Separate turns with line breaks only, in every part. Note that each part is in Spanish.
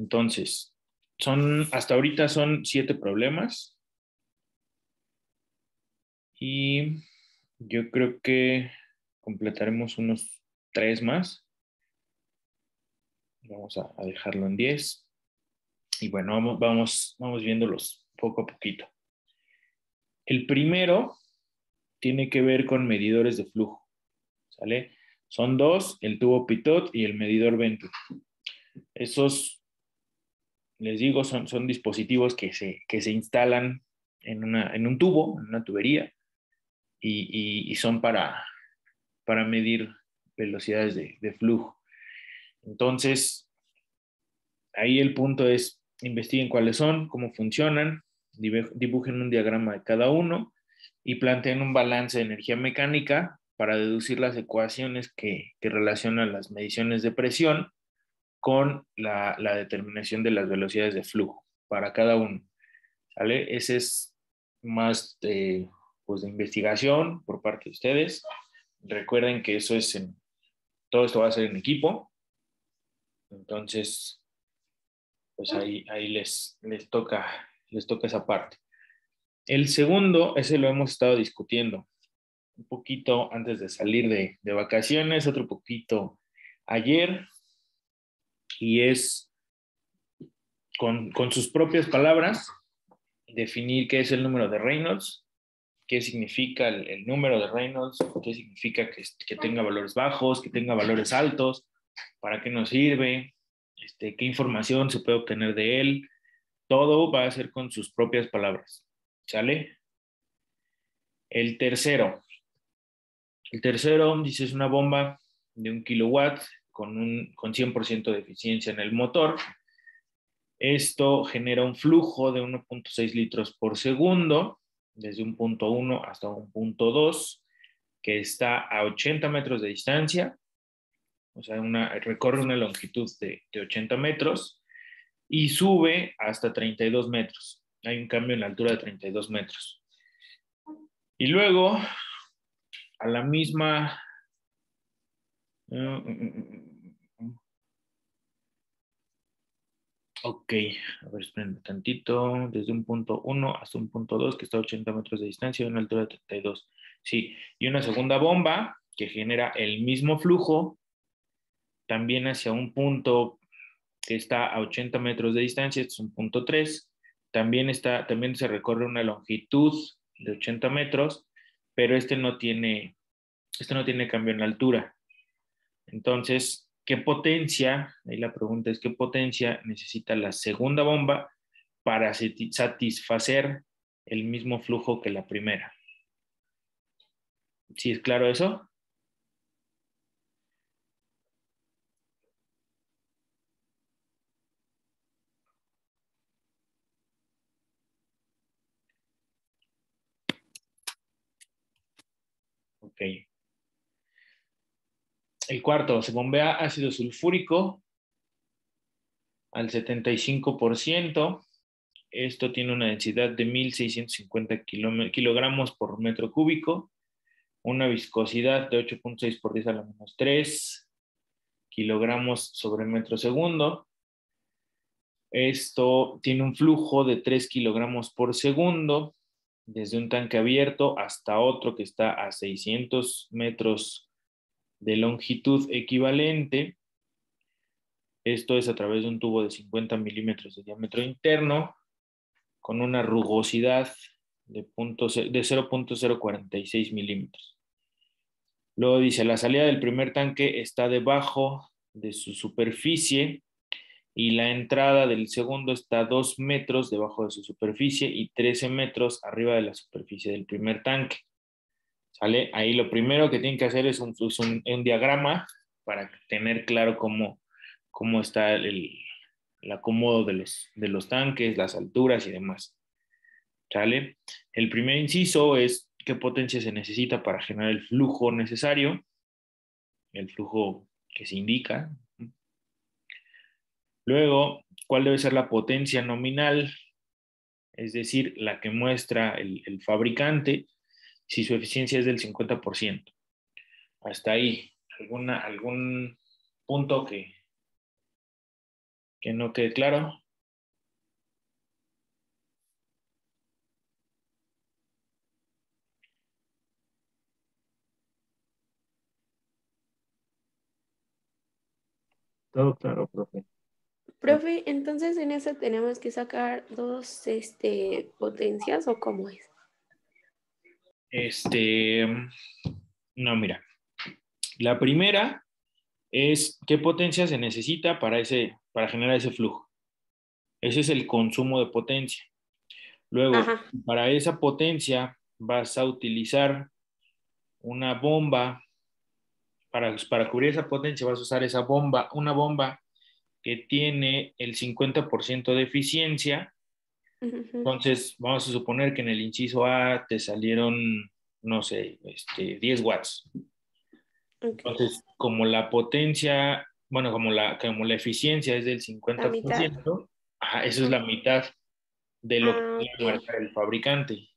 Entonces, hasta ahorita son 7 problemas y yo creo que completaremos unos 3 más. Vamos a dejarlo en 10. Y bueno, vamos viéndolos poco a poquito. El primero tiene que ver con medidores de flujo, ¿sale? Son dos, el tubo Pitot y el medidor Venturi. Esos, les digo, son dispositivos que se instalan en un tubo, en una tubería, y son para medir velocidades de flujo. Entonces, ahí el punto es, investiguen cuáles son, cómo funcionan, dibujen un diagrama de cada uno y planteen un balance de energía mecánica para deducir las ecuaciones que relacionan las mediciones de presión con la determinación de las velocidades de flujo para cada uno. ¿Sale? Ese es más pues de investigación por parte de ustedes. Recuerden que todo esto va a ser en equipo. Entonces, pues ahí les toca esa parte. El segundo, ese lo hemos estado discutiendo un poquito antes de salir de vacaciones, otro poquito ayer, y es con sus propias palabras definir qué es el número de Reynolds, qué significa el número de Reynolds, qué significa que tenga valores bajos, que tenga valores altos, para qué nos sirve, qué información se puede obtener de él. Todo va a ser con sus propias palabras. ¿Sale? El tercero dice es una bomba de 1 kilowatt con 100% de eficiencia en el motor. Esto genera un flujo de 1.6 litros por segundo, desde un punto 1 hasta un punto 2, que está a 80 metros de distancia, o sea, recorre una longitud de 80 metros y sube hasta 32 metros. Hay un cambio en la altura de 32 metros. Y luego, a la misma... Ok, a ver, espérenme tantito. Desde un punto 1 hasta un punto 2, que está a 80 metros de distancia y una altura de 32. Sí, y una segunda bomba que genera el mismo flujo, también hacia un punto que está a 80 metros de distancia, este es un punto 3. También se recorre una longitud de 80 metros, pero este no tiene cambio en la altura. Entonces, ¿qué potencia? Ahí la pregunta es, ¿qué potencia necesita la segunda bomba para satisfacer el mismo flujo que la primera? ¿Sí es claro eso? Ok. El cuarto, se bombea ácido sulfúrico al 75%. Esto tiene una densidad de 1.650 kilogramos por metro cúbico, una viscosidad de 8.6 por 10 a la menos 3 kilogramos sobre metro segundo. Esto tiene un flujo de 3 kilogramos por segundo, desde un tanque abierto hasta otro que está a 600 metros de longitud equivalente. Esto es a través de un tubo de 50 milímetros de diámetro interno, con una rugosidad de 0.046 milímetros. Luego dice, la salida del primer tanque está debajo de su superficie y la entrada del segundo está a 2 metros debajo de su superficie y 13 metros arriba de la superficie del primer tanque. ¿Sale? Ahí lo primero que tienen que hacer es un diagrama para tener claro cómo está el acomodo de los tanques, las alturas y demás. ¿Sale? El primer inciso es qué potencia se necesita para generar el flujo necesario, el flujo que se indica. Luego, ¿cuál debe ser la potencia nominal? Es decir, la que muestra el fabricante, si su eficiencia es del 50%. Hasta ahí, algún punto Que no quede claro. Todo claro, profe.
Profe, entonces en eso tenemos que sacar dos potencias o cómo es.
Este, no, mira. La primera es qué potencia se necesita para generar ese flujo. Ese es el consumo de potencia. Luego,
Ajá.
para esa potencia vas a utilizar una bomba. Para cubrir esa potencia vas a usar esa bomba, una bomba que tiene el 50% de eficiencia.
Ujú.
Entonces, vamos a suponer que en el inciso A te salieron, no sé, 10 watts.
Ok.
Entonces, como la potencia, bueno, como la eficiencia es del
La mitad.
50%, ajá, eso es
Ajá.
la mitad de lo que
Ah,
debe
ok.
marcar el fabricante,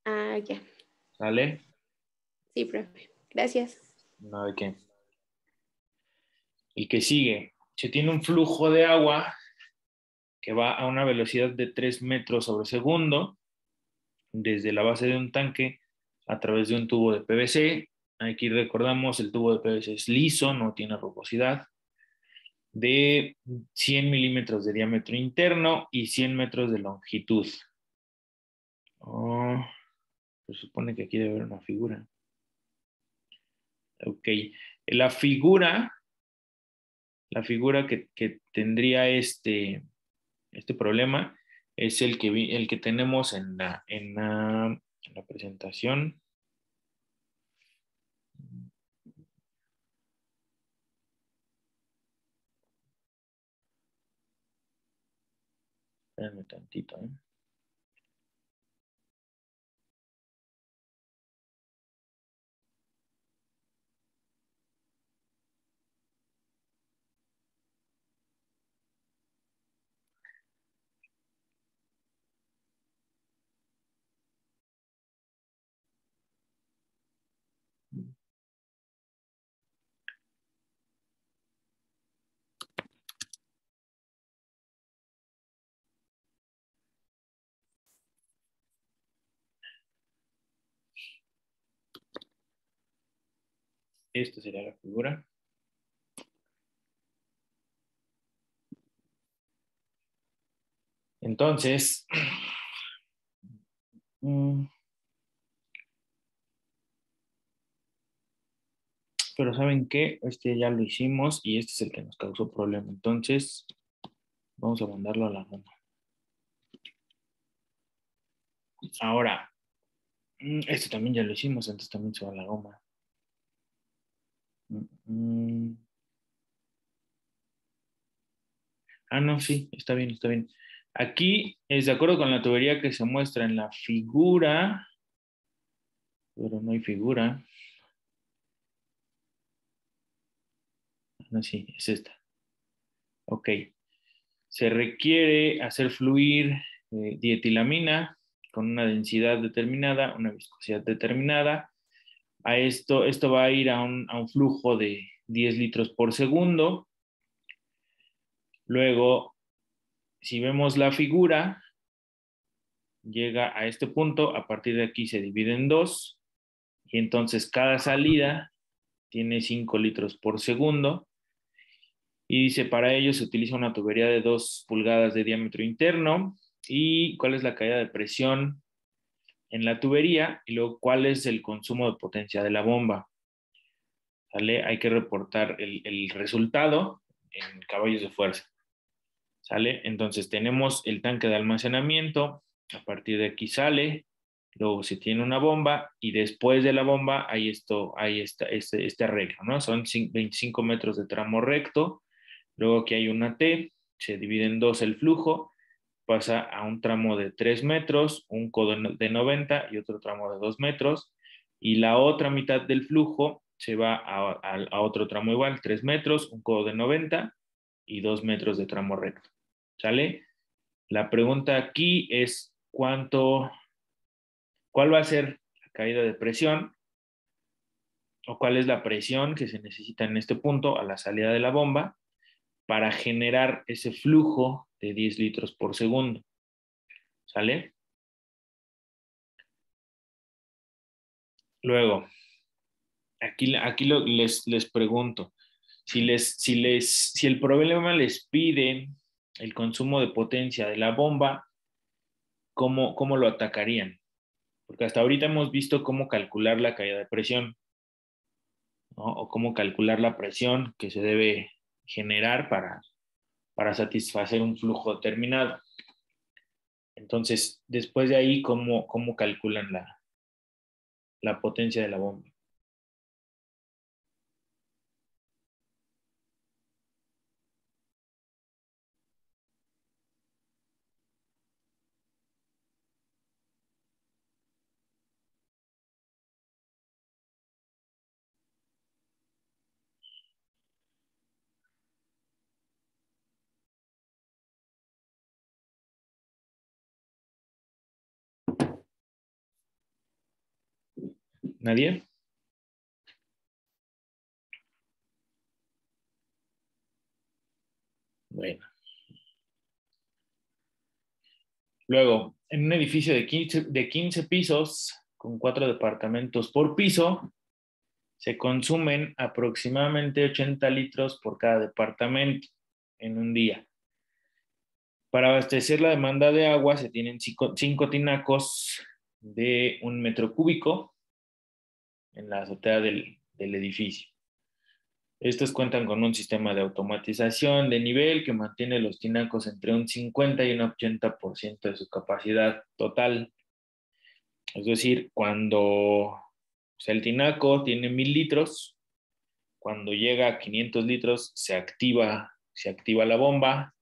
Ah, ya.
¿sale?
Sí, profe. Gracias.
No de qué. El que sigue, se tiene un flujo de agua que va a una velocidad de 3 metros sobre segundo desde la base de un tanque a través de un tubo de PVC. Aquí recordamos, el tubo de PVC es liso, no tiene rugosidad, de 100 milímetros de diámetro interno y 100 metros de longitud. Oh, se supone que aquí debe haber una figura. Ok, la figura, la figura que tendría este problema es el que tenemos en la presentación. Espérame tantito, ¿eh? Esta sería la figura. Entonces, mm, pero ¿saben qué? Este ya lo hicimos y este es el que nos causó problema. Entonces, vamos a mandarlo a la goma. Ahora, este también ya lo hicimos, entonces también se va a la goma. Mm, mm. Ah, no, sí, está bien, está bien. Aquí es de acuerdo con la tubería que se muestra en la figura, pero no hay figura. No, sí, es esta. Ok. Se requiere hacer fluir dietilamina con una densidad determinada, una viscosidad determinada. Esto va a ir a un flujo de 10 litros por segundo. Luego, si vemos la figura, llega a este punto, a partir de aquí se divide en dos, y entonces cada salida tiene 5 litros por segundo. Y dice, para ello se utiliza una tubería de 2 pulgadas de diámetro interno. ¿Y cuál es la caída de presión en la tubería? Y luego, ¿cuál es el consumo de potencia de la bomba? ¿Sale? Hay que reportar el resultado en caballos de fuerza. ¿Sale? Entonces tenemos el tanque de almacenamiento, a partir de aquí sale, luego se tiene una bomba y después de la bomba hay este arreglo, ¿no? Son 25 metros de tramo recto, luego aquí hay una T, se divide en dos el flujo, pasa a un tramo de 3 metros, un codo de 90 y otro tramo de 2 metros, y la otra mitad del flujo se va a otro tramo igual, 3 metros, un codo de 90 y 2 metros de tramo recto. ¿Sale? La pregunta aquí es cuál va a ser la caída de presión o cuál es la presión que se necesita en este punto a la salida de la bomba para generar ese flujo de 10 litros por segundo. ¿Sale? Luego, aquí les pregunto, si el problema les pide el consumo de potencia de la bomba, ¿cómo lo atacarían? Porque hasta ahorita hemos visto cómo calcular la caída de presión, ¿no? O cómo calcular la presión que se debe generar para satisfacer un flujo determinado. Entonces, después de ahí, ¿cómo calculan la potencia de la bomba? ¿Nadie? Bueno. Luego, en un edificio de 15 pisos, con 4 departamentos por piso, se consumen aproximadamente 80 litros por cada departamento en un día. Para abastecer la demanda de agua se tienen 5 tinacos de 1 metro cúbico en la azotea del edificio. Estos cuentan con un sistema de automatización de nivel que mantiene los tinacos entre un 50 y un 80% de su capacidad total. Es decir, cuando el tinaco tiene 1000 litros, cuando llega a 500 litros se activa la bomba,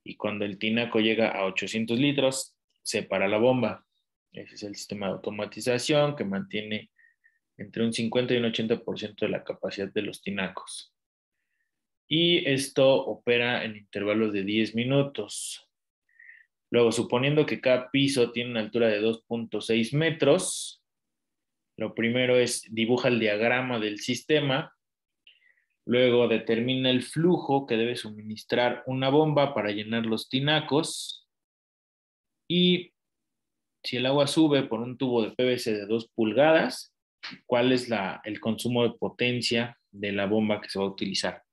y cuando el tinaco llega a 800 litros se para la bomba. Ese es el sistema de automatización que mantiene entre un 50 y un 80% de la capacidad de los tinacos. Y esto opera en intervalos de 10 minutos. Luego, suponiendo que cada piso tiene una altura de 2.6 metros, lo primero es dibuja el diagrama del sistema, luego determina el flujo que debe suministrar una bomba para llenar los tinacos, y si el agua sube por un tubo de PVC de 2 pulgadas, ¿cuál es el consumo de potencia de la bomba que se va a utilizar?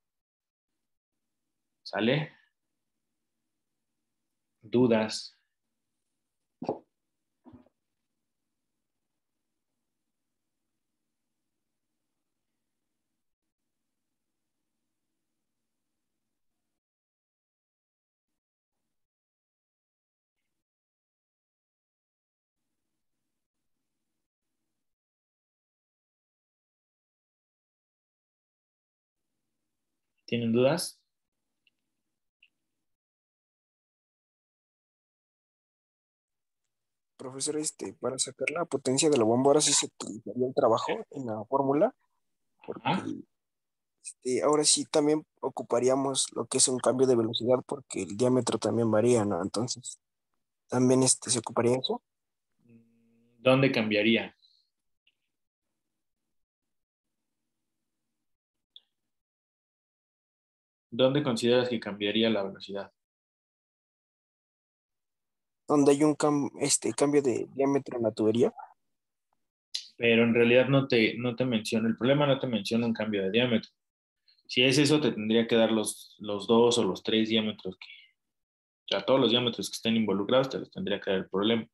¿Sale? ¿Dudas? ¿Tienen dudas?
Profesor, para sacar la potencia de la bomba, ahora sí se utilizaría el trabajo en la fórmula, porque
Ajá.
ahora sí también ocuparíamos lo que es un cambio de velocidad, porque el diámetro también varía, ¿no? Entonces, también se ocuparía eso.
¿Dónde cambiaría? ¿Dónde consideras que cambiaría la velocidad?
Donde hay un cambio de diámetro en la tubería.
Pero en realidad no te menciona, el problema no te menciona un cambio de diámetro. Si es eso, te tendría que dar los 2 o los 3 diámetros, o sea, todos los diámetros que estén involucrados te los tendría que dar el problema.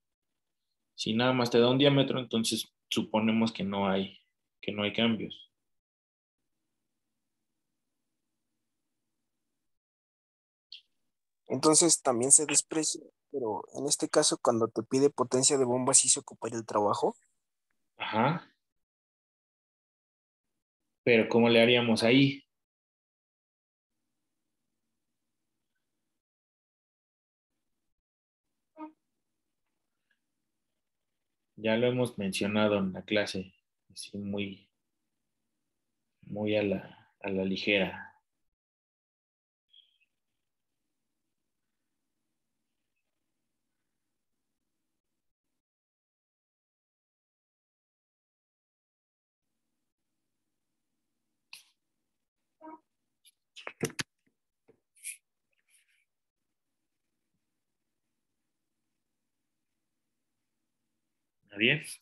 Si nada más te da un diámetro, entonces suponemos que no hay cambios.
Entonces también se desprecia, pero en este caso, cuando te pide potencia de bomba, sí se ocuparía el trabajo.
Ajá, pero ¿cómo le haríamos ahí? Ya lo hemos mencionado en la clase, así muy, muy a la ligera. a 10.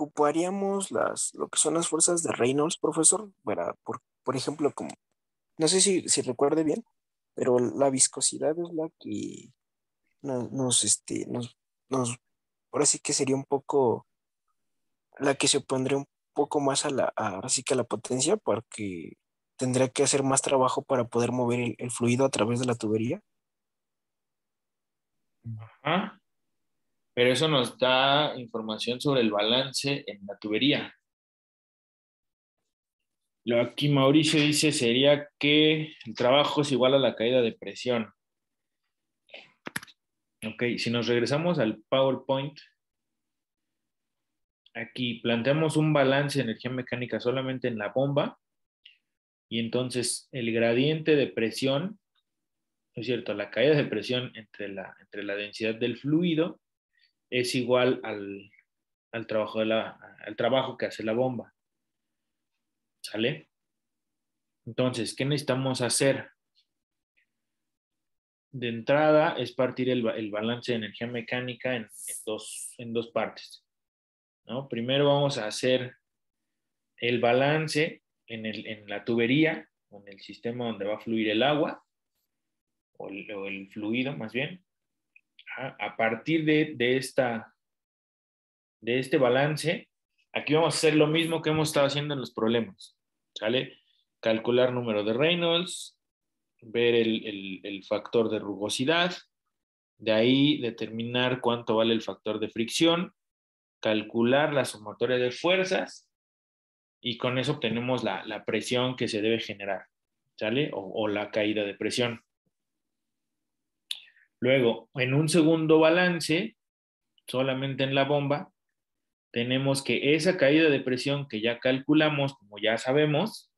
Ocuparíamos lo que son las fuerzas de Reynolds, profesor, por ejemplo, como, no sé si recuerde bien, pero la viscosidad es la que nos, ahora sí que sería un poco, la que se opondría un poco más ahora sí que a la potencia, porque tendría que hacer más trabajo para poder mover el fluido a través de la tubería.
Ajá. Pero eso nos da información sobre el balance en la tubería. Lo que aquí Mauricio dice sería que el trabajo es igual a la caída de presión. Ok, si nos regresamos al PowerPoint, aquí planteamos un balance de energía mecánica solamente en la bomba y entonces el gradiente de presión, es cierto, la caída de presión entre la densidad del fluido es igual al trabajo, al trabajo que hace la bomba. ¿Sale? Entonces, ¿qué necesitamos hacer? De entrada es partir el balance de energía mecánica en dos partes, ¿no? Primero vamos a hacer el balance en la tubería, o en el sistema donde va a fluir el agua, o el fluido más bien. A partir de este balance, aquí vamos a hacer lo mismo que hemos estado haciendo en los problemas, ¿sale? Calcular número de Reynolds, ver el factor de rugosidad, de ahí determinar cuánto vale el factor de fricción, calcular la sumatoria de fuerzas y con eso obtenemos la presión que se debe generar, ¿sale? O la caída de presión. Luego, en un segundo balance, solamente en la bomba, tenemos que esa caída de presión que ya calculamos, como ya sabemos,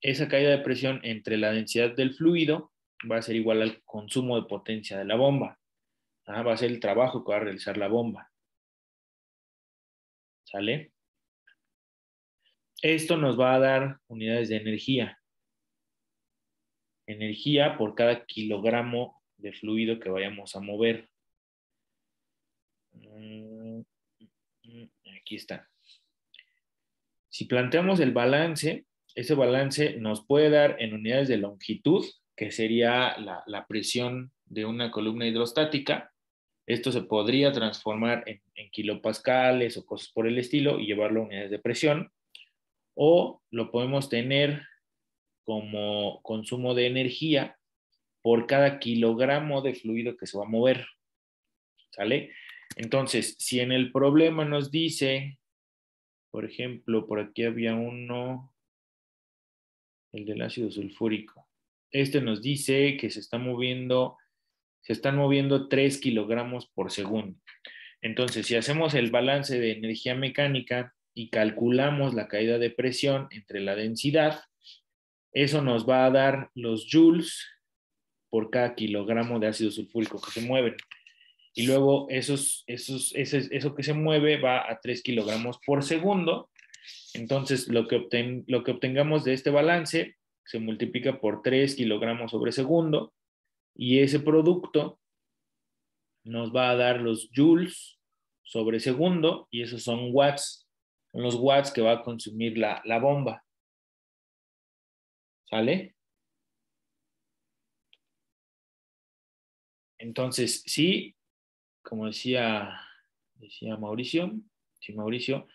esa caída de presión entre la densidad del fluido va a ser igual al consumo de potencia de la bomba. Va a ser el trabajo que va a realizar la bomba. ¿Sale? Esto nos va a dar unidades de energía. Energía por cada kilogramo de fluido que vayamos a mover. Aquí está. Si planteamos el balance, ese balance nos puede dar en unidades de longitud, que sería la presión de una columna hidrostática. Esto se podría transformar en kilopascales o cosas por el estilo y llevarlo a unidades de presión. O lo podemos tener como consumo de energía por cada kilogramo de fluido que se va a mover. ¿Sale? Entonces, si en el problema nos dice, por ejemplo, por aquí había uno, el del ácido sulfúrico. Este nos dice que se están moviendo 3 kilogramos por segundo. Entonces, si hacemos el balance de energía mecánica y calculamos la caída de presión entre la densidad, eso nos va a dar los joules por cada kilogramo de ácido sulfúrico que se mueven. Y luego eso que se mueve va a 3 kilogramos por segundo. Entonces, lo que obtengamos de este balance se multiplica por 3 kilogramos sobre segundo y ese producto nos va a dar los joules sobre segundo y esos son watts, son los watts que va a consumir la bomba. ¿Sale? Entonces, sí, como decía Mauricio, sí, Mauricio,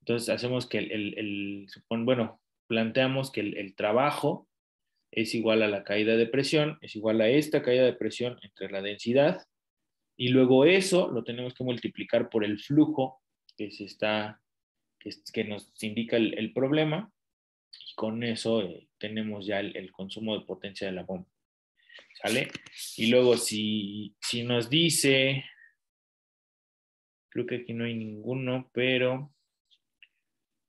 entonces hacemos que bueno, planteamos que el trabajo es igual a la caída de presión, es igual a esta caída de presión entre la densidad, y luego eso lo tenemos que multiplicar por el flujo que nos indica el problema, y con eso tenemos ya el consumo de potencia de la bomba. ¿Sale? Y luego si nos dice Creo que aquí no hay ninguno, pero...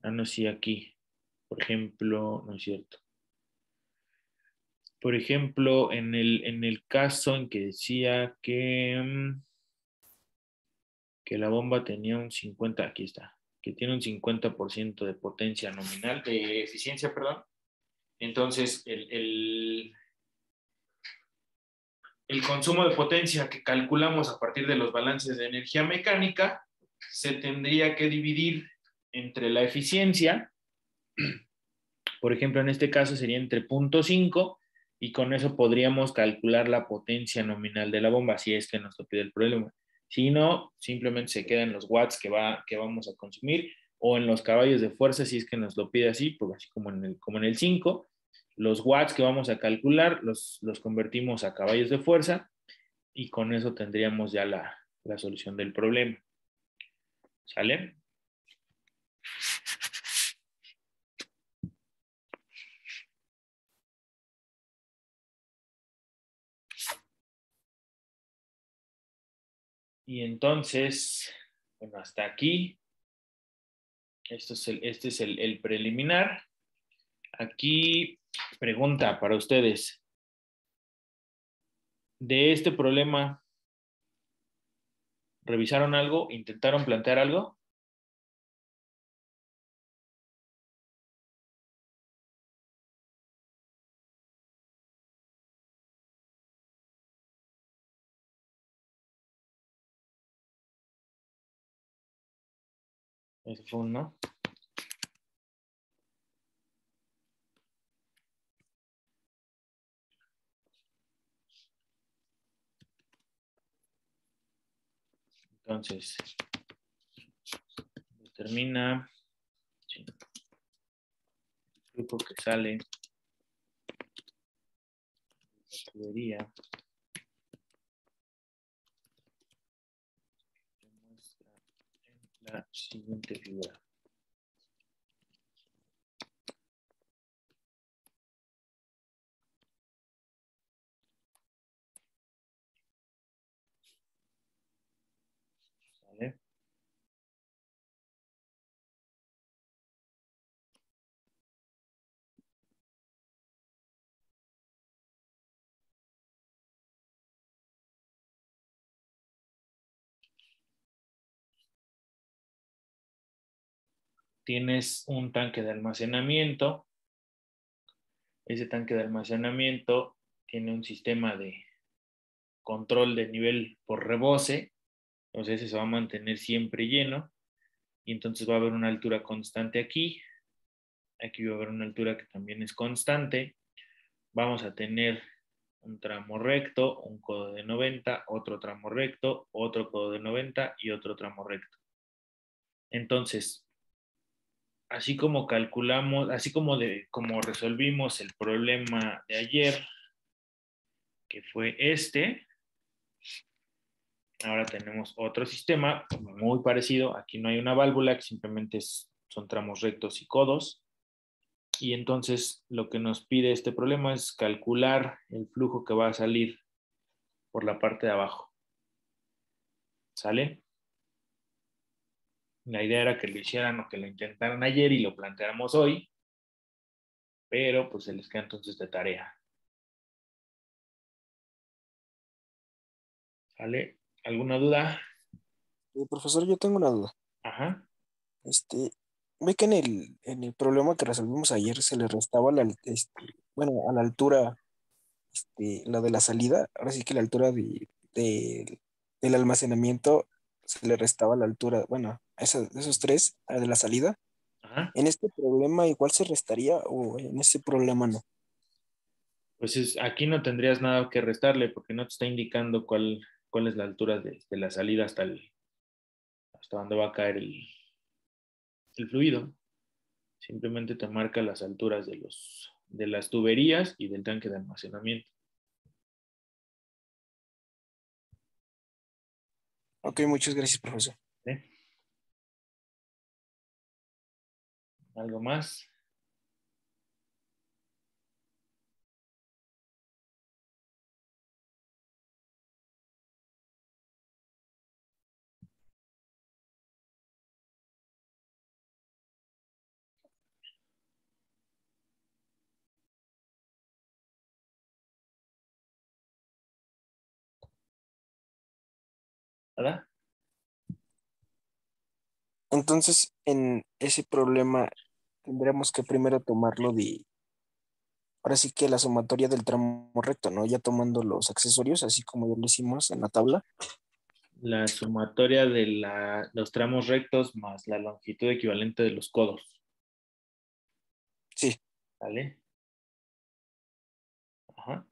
Ah, no, sí, aquí. Por ejemplo, no es cierto. Por ejemplo, en el caso en que decía que la bomba tenía un 50, aquí está, que tiene un 50% de potencia nominal, de eficiencia, perdón. Entonces, el consumo de potencia que calculamos a partir de los balances de energía mecánica se tendría que dividir entre la eficiencia, por ejemplo, en este caso sería entre 0,5 y con eso podríamos calcular la potencia nominal de la bomba, si es que nos lo pide el problema. Si no, simplemente se queda en los watts que vamos a consumir o en los caballos de fuerza, si es que nos lo pide así, pues así como en el 5, los watts que vamos a calcular los convertimos a caballos de fuerza y con eso tendríamos ya la solución del problema. ¿Sale? Y entonces, bueno, hasta aquí. Este es el preliminar. Aquí, pregunta para ustedes. De este problema, ¿revisaron algo? ¿Intentaron plantear algo? Ese fue un no. Entonces, determina sí, el flujo que sale de la tubería. Se muestra en la siguiente figura. ¿Sale? Tienes un tanque de almacenamiento. Ese tanque de almacenamiento tiene un sistema de control de nivel por rebose. Entonces ese se va a mantener siempre lleno. Y entonces va a haber una altura constante aquí. Aquí va a haber una altura que también es constante. Vamos a tener un tramo recto, un codo de 90, otro tramo recto, otro codo de 90 y otro tramo recto. Entonces, así como calculamos, así como resolvimos el problema de ayer, que fue este, ahora tenemos otro sistema muy parecido. Aquí no hay una válvula, que simplemente son tramos rectos y codos. Y entonces lo que nos pide este problema es calcular el flujo que va a salir por la parte de abajo. ¿Sale? La idea era que lo hicieran o que lo intentaran ayer y lo planteáramos hoy, pero pues se les queda entonces de tarea. ¿Sale? ¿Alguna duda?
Profesor, yo tengo una duda.
Ajá.
Este, ve que en el problema que resolvimos ayer se le restaba bueno, a la altura, la de la salida, ahora sí que la altura del almacenamiento se le restaba la altura, bueno, esos tres, a de la salida.
Ajá.
¿En este problema igual se restaría o en este problema no?
Pues aquí no tendrías nada que restarle porque no te está indicando cuál es la altura de la salida hasta dónde va a caer el fluido. Simplemente te marca las alturas de las tuberías y del tanque de almacenamiento.
Ok, muchas gracias, profesor.
¿Sí? ¿Algo más? ¿verdad?
Entonces, en ese problema tendremos que primero tomarlo ahora sí que la sumatoria del tramo recto, ¿no? Ya tomando los accesorios, así como ya lo hicimos en la tabla.
La sumatoria de los tramos rectos más la longitud equivalente de los codos.
Sí,
¿Vale? Ajá.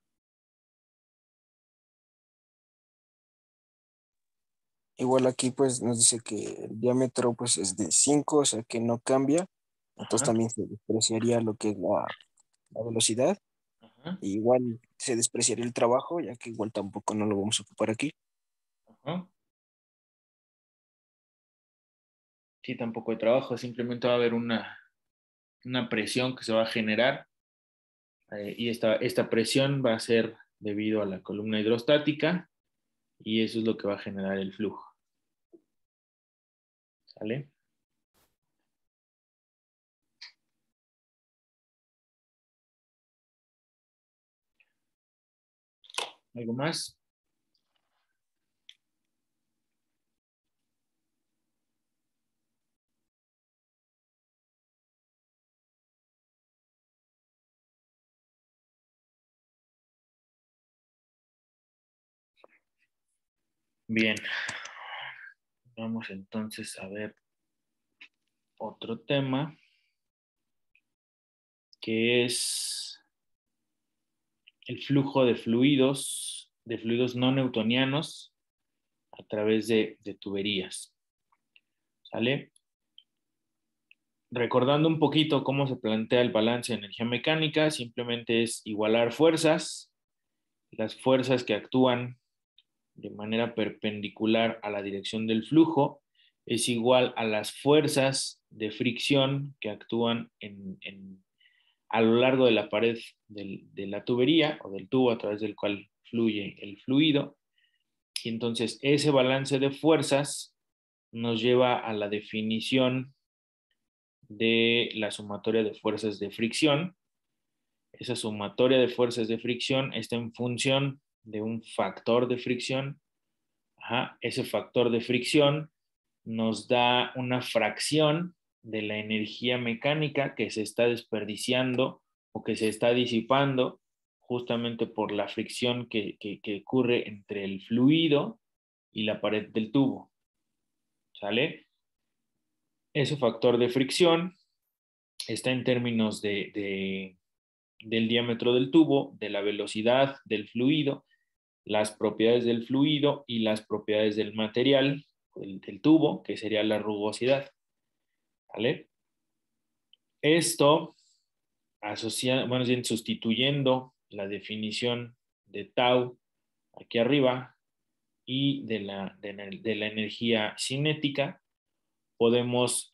igual aquí pues nos dice que el diámetro pues es de 5, o sea que no cambia. Entonces
Ajá.
también se despreciaría lo que es la velocidad.
Ajá.
Y igual se despreciaría el trabajo, ya que igual tampoco no lo vamos a ocupar aquí.
Ajá. Sí, tampoco hay trabajo, simplemente va a haber una presión que se va a generar y esta presión va a ser debido a la columna hidrostática y eso es lo que va a generar el flujo. ¿Sale? ¿Algo más? Bien, vamos entonces a ver otro tema que es el flujo de fluidos no newtonianos a través de tuberías. ¿Sale? Recordando un poquito cómo se plantea el balance de energía mecánica, simplemente es igualar fuerzas, las fuerzas que actúan de manera perpendicular a la dirección del flujo es igual a las fuerzas de fricción que actúan a lo largo de la pared de la tubería o del tubo a través del cual fluye el fluido. Y entonces ese balance de fuerzas nos lleva a la definición de la sumatoria de fuerzas de fricción. Esa sumatoria de fuerzas de fricción está en función de un factor de fricción. Ajá, ese factor de fricción nos da una fracción de la energía mecánica que se está desperdiciando o que se está disipando justamente por la fricción que ocurre entre el fluido y la pared del tubo. ¿Sale? Ese factor de fricción está en términos del diámetro del tubo, de la velocidad del fluido, las propiedades del fluido y las propiedades del material, del tubo, que sería la rugosidad. ¿Vale? Esto bueno, sustituyendo la definición de tau aquí arriba y de la energía cinética, podemos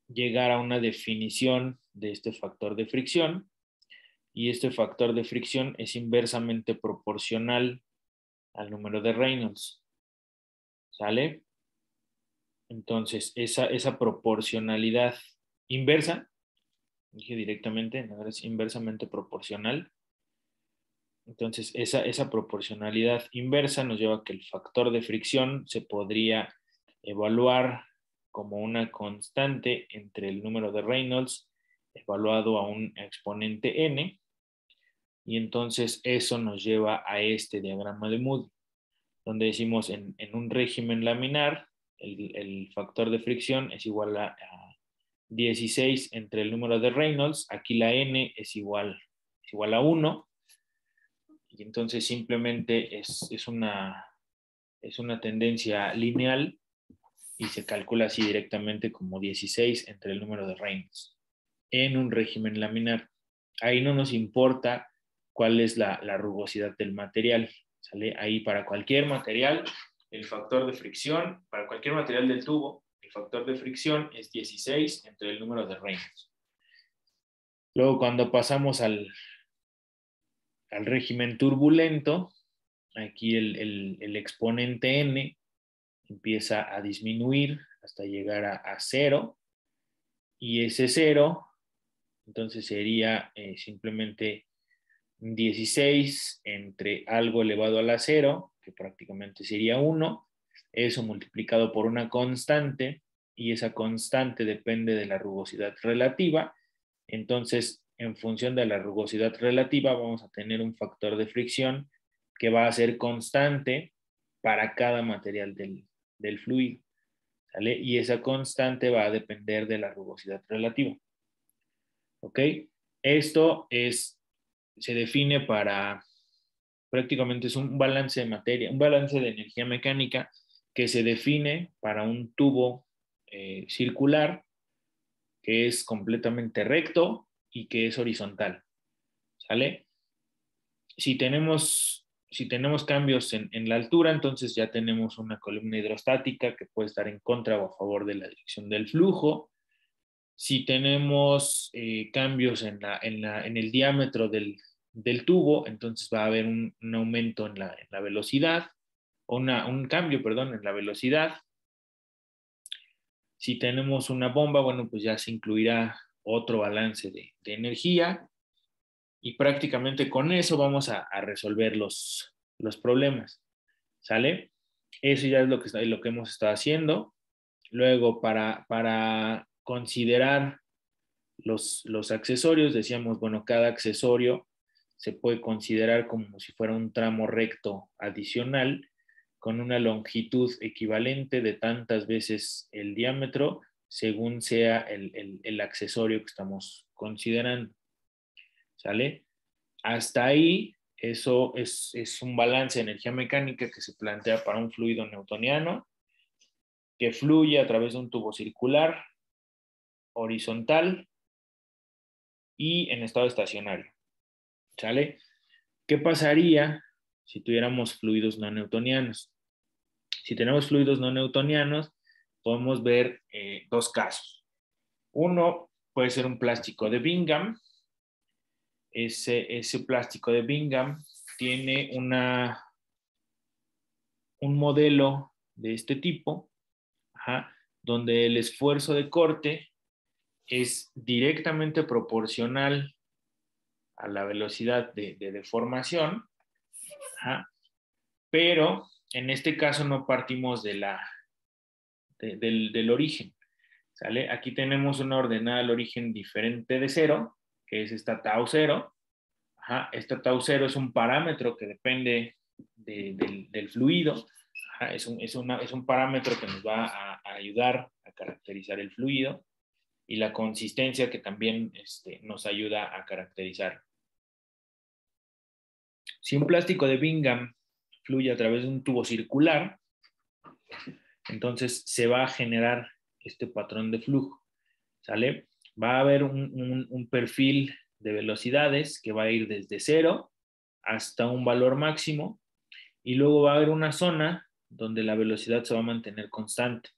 llegar a una definición de este factor de fricción y este factor de fricción es inversamente proporcional al número de Reynolds. ¿Sale? Entonces, esa proporcionalidad inversa, dije directamente, no, es inversamente proporcional. Entonces, esa proporcionalidad inversa nos lleva a que el factor de fricción se podría evaluar como una constante entre el número de Reynolds evaluado a un exponente n, y entonces eso nos lleva a este diagrama de Moody, donde decimos en un régimen laminar, el factor de fricción es igual a 16 entre el número de Reynolds, aquí la n es igual a 1, y entonces simplemente es una tendencia lineal y se calcula así directamente como 16 entre el número de Reynolds en un régimen laminar. Ahí no nos importa cuál es la rugosidad del material, ¿sale? Ahí para cualquier material, el factor de fricción, para cualquier material del tubo, el factor de fricción es 16 entre el número de Reynolds. Luego, cuando pasamos al régimen turbulento, aquí el exponente n empieza a disminuir hasta llegar a 0, y ese 0 entonces sería simplemente 16 entre algo elevado a la 0, que prácticamente sería 1, eso multiplicado por una constante, y esa constante depende de la rugosidad relativa. Entonces, en función de la rugosidad relativa, vamos a tener un factor de fricción que va a ser constante para cada material del fluido, ¿sale? Y esa constante va a depender de la rugosidad relativa. ¿Ok? Esto se define para, prácticamente es un balance de materia, un balance de energía mecánica que se define para un tubo circular que es completamente recto y que es horizontal, ¿sale? Si tenemos cambios en la altura, entonces ya tenemos una columna hidrostática que puede estar en contra o a favor de la dirección del flujo. Si tenemos cambios en el diámetro del tubo, entonces va a haber un aumento en la velocidad, un cambio, perdón, en la velocidad. Si tenemos una bomba, bueno, pues ya se incluirá otro balance de energía, y prácticamente con eso vamos a resolver los problemas, ¿sale? Eso ya es lo que hemos estado haciendo. Luego, para considerar los accesorios, decíamos, bueno, cada accesorio se puede considerar como si fuera un tramo recto adicional con una longitud equivalente de tantas veces el diámetro según sea el accesorio que estamos considerando, ¿sale? Hasta ahí, eso es un balance de energía mecánica que se plantea para un fluido newtoniano que fluye a través de un tubo circular, horizontal y en estado estacionario, ¿sale? ¿Qué pasaría si tuviéramos fluidos no newtonianos? Si tenemos fluidos no newtonianos, podemos ver dos casos. Uno puede ser un plástico de Bingham. Ese plástico de Bingham tiene un modelo de este tipo, donde el esfuerzo de corte es directamente proporcional a la velocidad de deformación, pero en este caso no partimos del origen, ¿sale? Aquí tenemos una ordenada al origen diferente de cero, que es esta tau cero. Esta tau cero es un parámetro que depende del fluido. Es un parámetro que nos va a ayudar a caracterizar el fluido, y la consistencia que también nos ayuda a caracterizar. Si un plástico de Bingham fluye a través de un tubo circular, entonces se va a generar este patrón de flujo, ¿sale? Va a haber un perfil de velocidades que va a ir desde 0 hasta un valor máximo, y luego va a haber una zona donde la velocidad se va a mantener constante,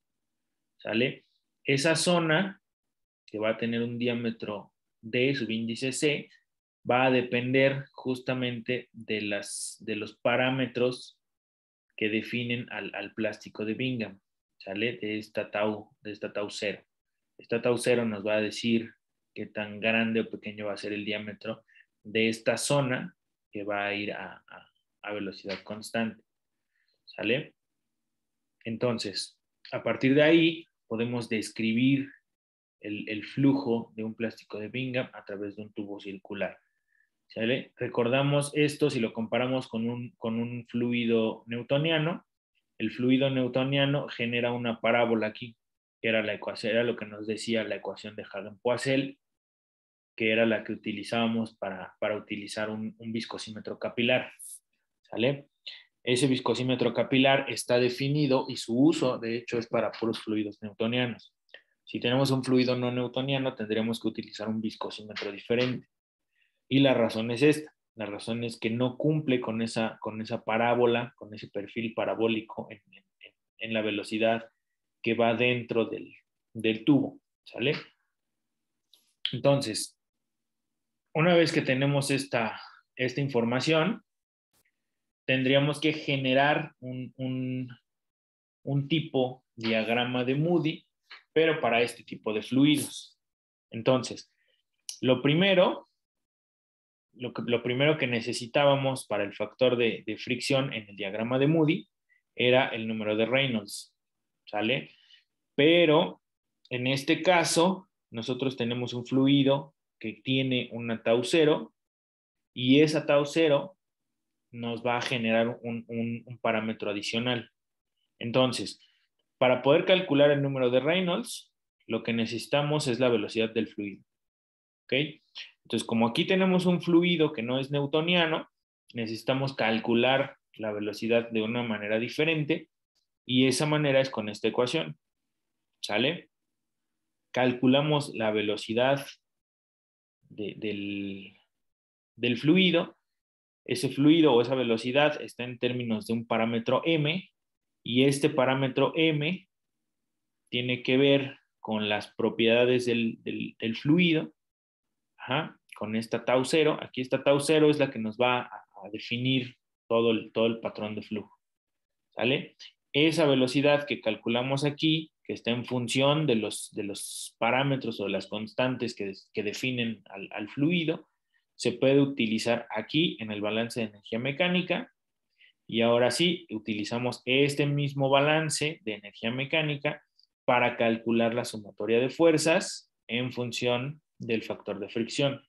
¿sale? Esa zona, que va a tener un diámetro D, subíndice C, va a depender justamente de los parámetros que definen al plástico de Bingham, ¿sale? De esta tau 0. Esta tau 0 nos va a decir qué tan grande o pequeño va a ser el diámetro de esta zona que va a ir a velocidad constante, ¿sale? Entonces, a partir de ahí podemos describir el flujo de un plástico de Bingham a través de un tubo circular, ¿sale? Recordamos esto si lo comparamos con un fluido newtoniano. El fluido newtoniano genera una parábola aquí, que era la ecuación, era lo que nos decía la ecuación de Hagen-Poiseuille, que era la que utilizábamos para utilizar un viscosímetro capilar, ¿sale? Ese viscosímetro capilar está definido y su uso, de hecho, es para puros fluidos newtonianos. Si tenemos un fluido no newtoniano, tendríamos que utilizar un viscosímetro diferente. Y la razón es esta. La razón es que no cumple con esa parábola, con ese perfil parabólico en la velocidad que va dentro del tubo, ¿sale? Entonces, una vez que tenemos esta información, tendríamos que generar un tipo diagrama de Moody, pero para este tipo de fluidos. Entonces, lo primero que necesitábamos para el factor de fricción en el diagrama de Moody era el número de Reynolds, ¿sale? Pero en este caso, nosotros tenemos un fluido que tiene una tau 0 y esa tau 0 nos va a generar un parámetro adicional. Entonces, para poder calcular el número de Reynolds, lo que necesitamos es la velocidad del fluido. ¿Ok? Entonces, como aquí tenemos un fluido que no es newtoniano, necesitamos calcular la velocidad de una manera diferente y esa manera es con esta ecuación. ¿Sale? Calculamos la velocidad del fluido. Ese fluido o esa velocidad está en términos de un parámetro m y este parámetro m tiene que ver con las propiedades del fluido, con esta tau 0. Aquí esta tau 0 es la que nos va a definir todo el patrón de flujo. ¿Sale? Esa velocidad que calculamos aquí, que está en función de los parámetros o de las constantes que definen al fluido, se puede utilizar aquí en el balance de energía mecánica. Y ahora sí, utilizamos este mismo balance de energía mecánica para calcular la sumatoria de fuerzas en función del factor de fricción.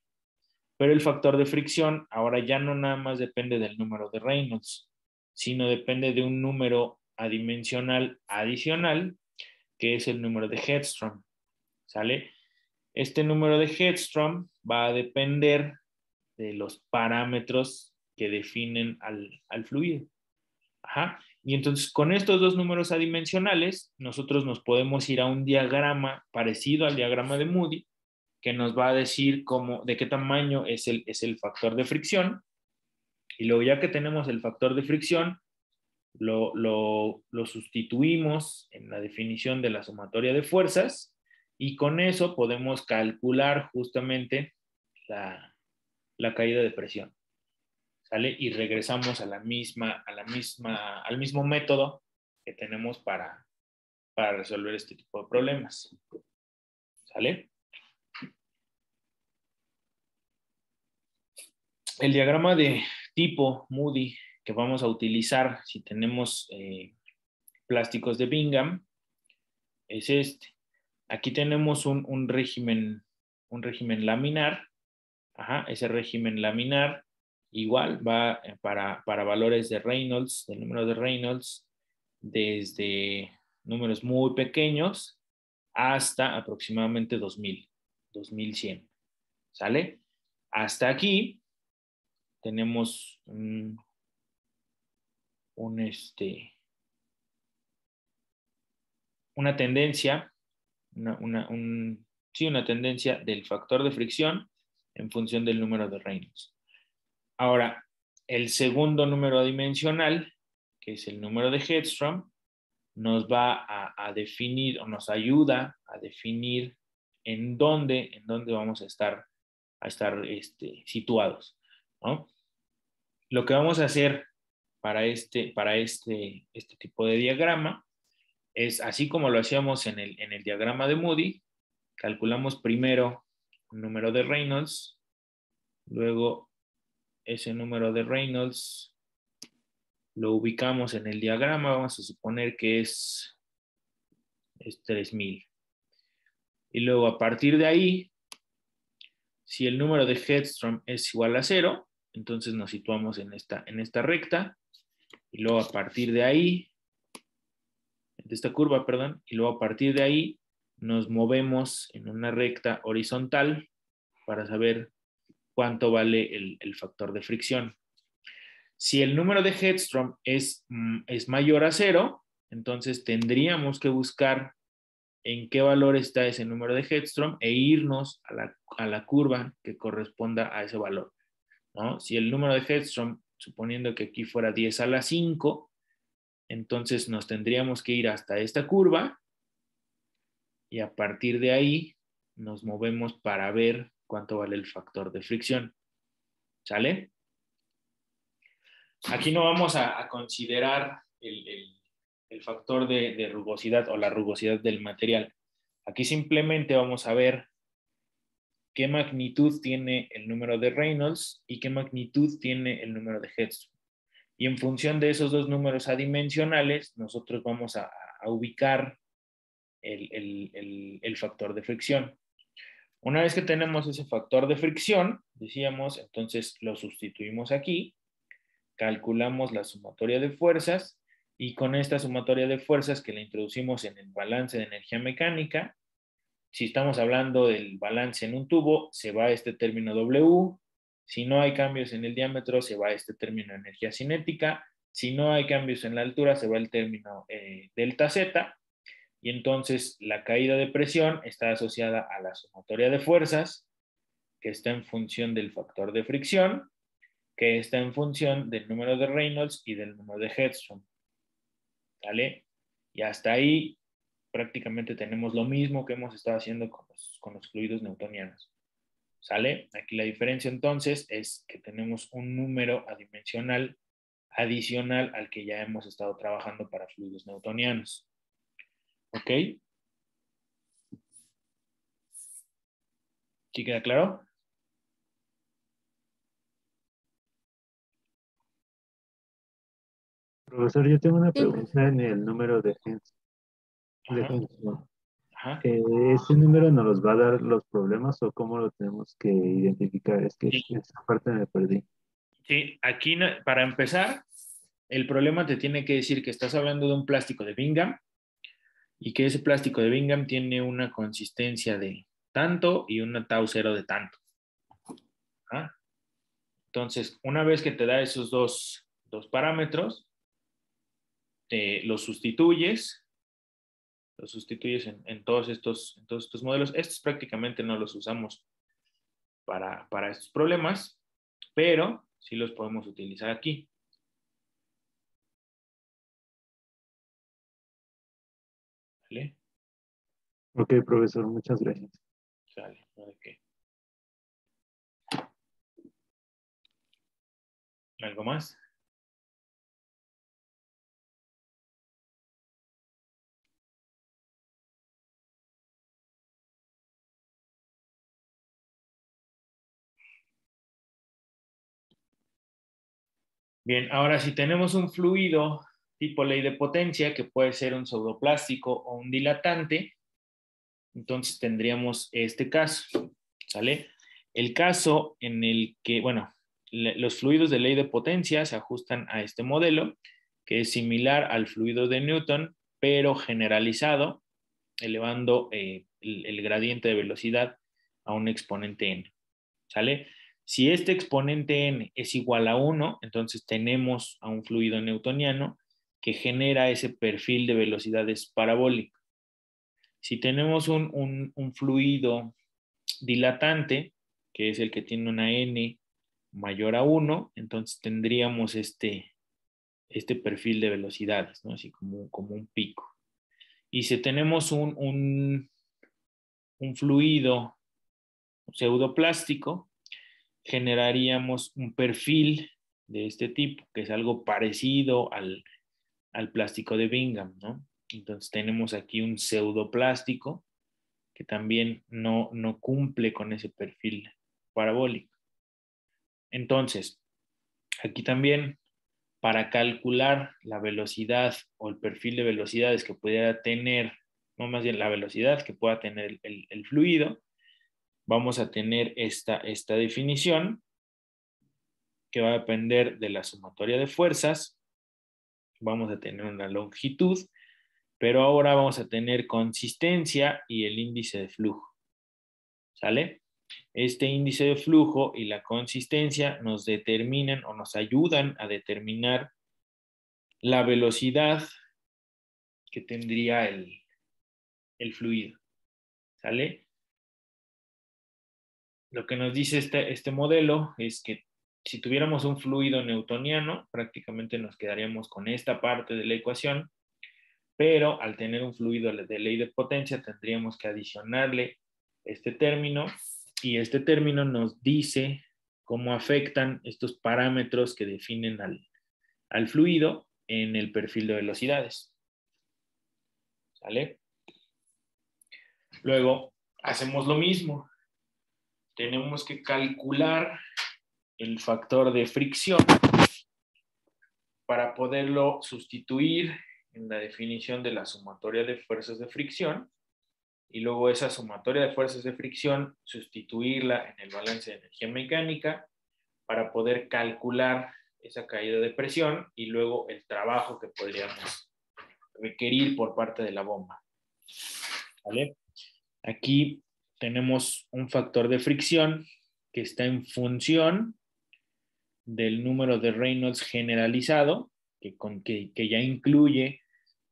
Pero el factor de fricción ahora ya no nada más depende del número de Reynolds, sino depende de un número adimensional adicional, que es el número de Hedstrom. ¿Sale? Este número de Hedstrom va a depender de los parámetros que definen al fluido. Y entonces con estos dos números adimensionales, nosotros nos podemos ir a un diagrama parecido al diagrama de Moody, que nos va a decir de qué tamaño es el factor de fricción. Y luego ya que tenemos el factor de fricción, lo sustituimos en la definición de la sumatoria de fuerzas y con eso podemos calcular justamente la caída de presión. ¿Sale? Y regresamos al mismo método que tenemos para resolver este tipo de problemas. ¿Sale? El diagrama de tipo Moody que vamos a utilizar si tenemos plásticos de Bingham es este. Aquí tenemos un régimen laminar. Ese régimen laminar igual va para valores de Reynolds, del número de Reynolds, desde números muy pequeños hasta aproximadamente 2000, 2100. ¿Sale? Hasta aquí tenemos una tendencia, una tendencia del factor de fricción en función del número de Reynolds. Ahora, el segundo número adimensional, que es el número de Hedstrom, nos va a definir o nos ayuda a definir en dónde vamos a estar situados, ¿no? Lo que vamos a hacer para este tipo de diagrama es, así como lo hacíamos en el diagrama de Moody, calculamos primero un número de Reynolds, luego ese número de Reynolds lo ubicamos en el diagrama, vamos a suponer que es 3000. Y luego a partir de ahí, si el número de Hedstrom es igual a 0, entonces nos situamos en esta recta. Y luego a partir de ahí, de esta curva, perdón, y luego a partir de ahí nos movemos en una recta horizontal para saber cuánto vale el factor de fricción. Si el número de Hedstrom es mayor a 0, entonces tendríamos que buscar en qué valor está ese número de Hedstrom e irnos a la curva que corresponda a ese valor, ¿no? Si el número de Hedstrom, suponiendo que aquí fuera 10 a la 5, entonces nos tendríamos que ir hasta esta curva y a partir de ahí nos movemos para ver cuánto vale el factor de fricción. ¿Sale? Aquí no vamos a considerar el factor de rugosidad o la rugosidad del material. Aquí simplemente vamos a ver qué magnitud tiene el número de Reynolds y qué magnitud tiene el número de Hedstrom. Y en función de esos dos números adimensionales, nosotros vamos a ubicar el factor de fricción. Una vez que tenemos ese factor de fricción, decíamos, entonces lo sustituimos aquí, calculamos la sumatoria de fuerzas, y con esta sumatoria de fuerzas que la introducimos en el balance de energía mecánica, si estamos hablando del balance en un tubo, se va este término W. Si no hay cambios en el diámetro, se va este término de energía cinética. Si no hay cambios en la altura, se va el término delta Z. Y entonces la caída de presión está asociada a la sumatoria de fuerzas, que está en función del factor de fricción, que está en función del número de Reynolds y del número de Hedstrom. ¿Vale? Y hasta ahí prácticamente tenemos lo mismo que hemos estado haciendo con los fluidos newtonianos. ¿Sale? Aquí la diferencia entonces es que tenemos un número adimensional adicional al que ya hemos estado trabajando para fluidos newtonianos. ¿Ok? ¿Sí queda claro?
Profesor, yo tengo una
Sí.
pregunta en el número de Hens.
Ajá. Ajá.
¿Ese número nos los va a dar los problemas o cómo lo tenemos que identificar? Es que
Sí.
esa parte me perdí.
Sí, aquí para empezar, el problema te tiene que decir que estás hablando de un plástico de Bingham y que ese plástico de Bingham tiene una consistencia de tanto y una tau cero de tanto. ¿Ah? Entonces, una vez que te da esos dos parámetros, los sustituyes en todos estos modelos. Estos prácticamente no los usamos para estos problemas, pero sí los podemos utilizar aquí. ¿Vale?
Ok, profesor, muchas gracias.
Sale, ¿no de qué? ¿Algo más? Bien, ahora si tenemos un fluido tipo ley de potencia, que puede ser un pseudoplástico o un dilatante, entonces tendríamos este caso, ¿sale? El caso en el que, bueno, los fluidos de ley de potencia se ajustan a este modelo, que es similar al fluido de Newton, pero generalizado, elevando el gradiente de velocidad a un exponente n, ¿sale? Si este exponente n es igual a 1, entonces tenemos a un fluido newtoniano que genera ese perfil de velocidades parabólico. Si tenemos un fluido dilatante, que es el que tiene una n mayor a 1, entonces tendríamos este perfil de velocidades, ¿no? Así como un pico. Y si tenemos un fluido pseudoplástico, generaríamos un perfil de este tipo, que es algo parecido al plástico de Bingham, ¿no? Entonces tenemos aquí un pseudoplástico que también no cumple con ese perfil parabólico. Entonces, aquí también, para calcular la velocidad o el perfil de velocidades que pudiera tener, no más bien la velocidad que pueda tener el fluido, vamos a tener esta definición que va a depender de la sumatoria de fuerzas. Vamos a tener una longitud, pero ahora vamos a tener consistencia y el índice de flujo. ¿Sale? Este índice de flujo y la consistencia nos determinan o nos ayudan a determinar la velocidad que tendría el fluido. ¿Sale? Lo que nos dice este modelo es que si tuviéramos un fluido newtoniano, prácticamente nos quedaríamos con esta parte de la ecuación, pero al tener un fluido de ley de potencia tendríamos que adicionarle este término, y este término nos dice cómo afectan estos parámetros que definen al fluido en el perfil de velocidades. ¿Sale? Luego hacemos lo mismo. Tenemos que calcular el factor de fricción para poderlo sustituir en la definición de la sumatoria de fuerzas de fricción, y luego esa sumatoria de fuerzas de fricción sustituirla en el balance de energía mecánica para poder calcular esa caída de presión y luego el trabajo que podríamos requerir por parte de la bomba. ¿Vale? Aquí tenemos un factor de fricción que está en función del número de Reynolds generalizado, que ya incluye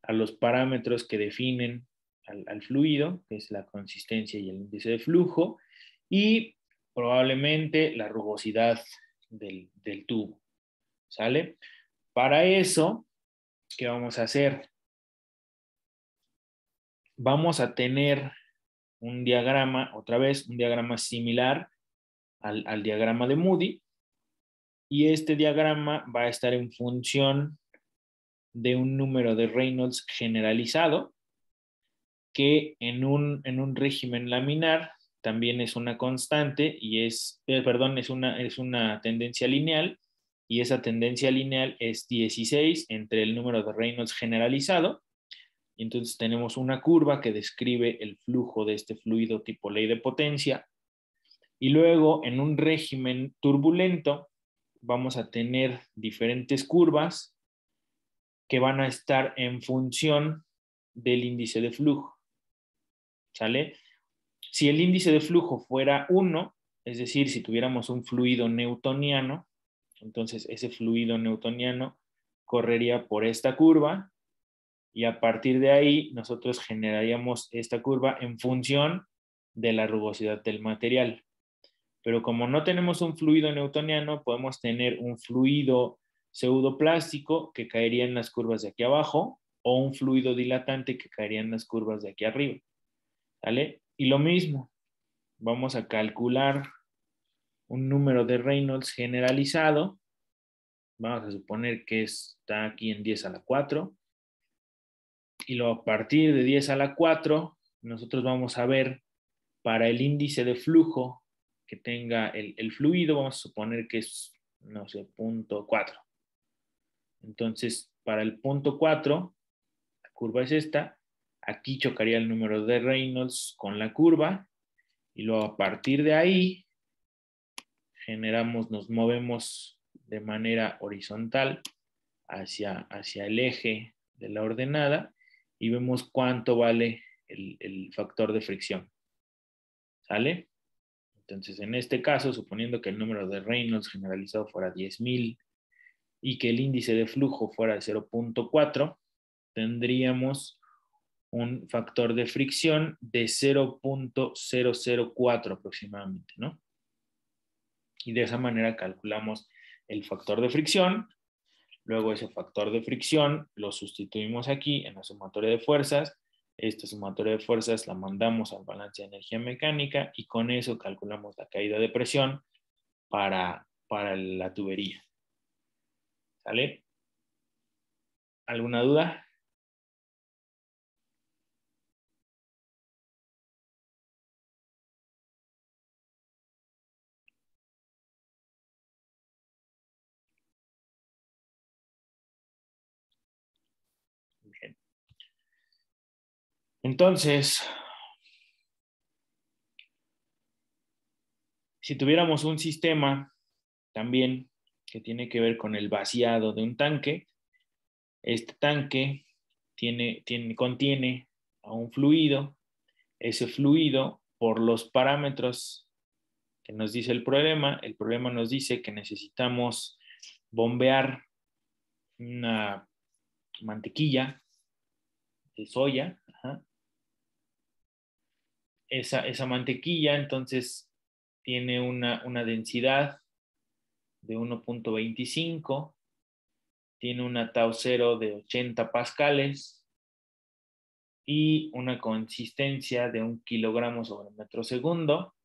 a los parámetros que definen al fluido, que es la consistencia y el índice de flujo, y probablemente la rugosidad del tubo. ¿Sale? Para eso, ¿qué vamos a hacer? Vamos a tener un diagrama, otra vez, un diagrama similar al diagrama de Moody, y este diagrama va a estar en función de un número de Reynolds generalizado, que en un régimen laminar también es una constante y es una tendencia lineal, y esa tendencia lineal es 16 entre el número de Reynolds generalizado. Y entonces tenemos una curva que describe el flujo de este fluido tipo ley de potencia. Y luego en un régimen turbulento vamos a tener diferentes curvas que van a estar en función del índice de flujo. ¿Sale? Si el índice de flujo fuera 1, es decir, si tuviéramos un fluido newtoniano, entonces ese fluido newtoniano correría por esta curva, y a partir de ahí nosotros generaríamos esta curva en función de la rugosidad del material. Pero como no tenemos un fluido newtoniano, podemos tener un fluido pseudoplástico que caería en las curvas de aquí abajo, o un fluido dilatante que caería en las curvas de aquí arriba. ¿Vale? Y lo mismo, vamos a calcular un número de Reynolds generalizado. Vamos a suponer que está aquí en 10 a la 4. Y luego a partir de 10 a la 4, nosotros vamos a ver para el índice de flujo que tenga el fluido, vamos a suponer que es, no sé, 0.4. Entonces, para el 0.4, la curva es esta. Aquí chocaría el número de Reynolds con la curva, y luego a partir de ahí nos movemos de manera horizontal hacia el eje de la ordenada, y vemos cuánto vale el factor de fricción. ¿Sale? Entonces, en este caso, suponiendo que el número de Reynolds generalizado fuera 10,000 y que el índice de flujo fuera de 0.4, tendríamos un factor de fricción de 0.004 aproximadamente, ¿no? Y de esa manera calculamos el factor de fricción. Luego ese factor de fricción lo sustituimos aquí en la sumatoria de fuerzas. Esta sumatoria de fuerzas la mandamos al balance de energía mecánica, y con eso calculamos la caída de presión para la tubería. ¿Sale? ¿Alguna duda? Bien. Entonces, si tuviéramos un sistema también que tiene que ver con el vaciado de un tanque, este tanque contiene a un fluido. Ese fluido, por los parámetros que nos dice el problema nos dice que necesitamos bombear una mantequilla de soya. Ajá. Esa mantequilla entonces tiene una densidad de 1.25, tiene una tau 0 de 80 pascales y una consistencia de 1 kilogramo sobre metro segundo.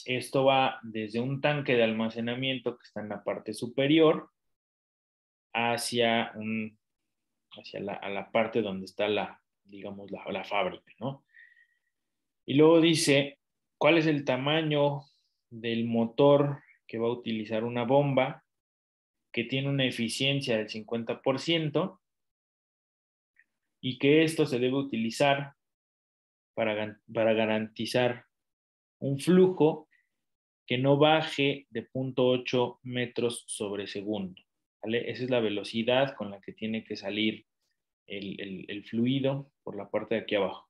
Esto va desde un tanque de almacenamiento que está en la parte superior hacia la parte donde está la fábrica, ¿no? Y luego dice cuál es el tamaño del motor que va a utilizar una bomba que tiene una eficiencia del 50% y que esto se debe utilizar para garantizar un flujo que no baje de 0.8 metros sobre segundo. ¿Vale? Esa es la velocidad con la que tiene que salir el fluido por la parte de aquí abajo.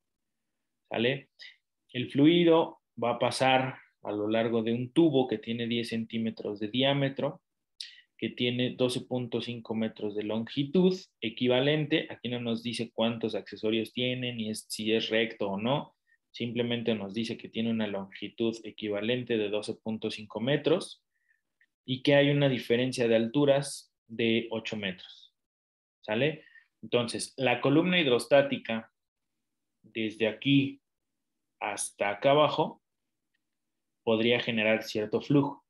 ¿Vale? El fluido va a pasar a lo largo de un tubo que tiene 10 centímetros de diámetro, que tiene 12.5 metros de longitud, equivalente. Aquí no nos dice cuántos accesorios tiene, ni si es recto o no. Simplemente nos dice que tiene una longitud equivalente de 12.5 metros y que hay una diferencia de alturas de 8 metros. ¿Sale? Entonces, la columna hidrostática, desde aquí hasta acá abajo, podría generar cierto flujo.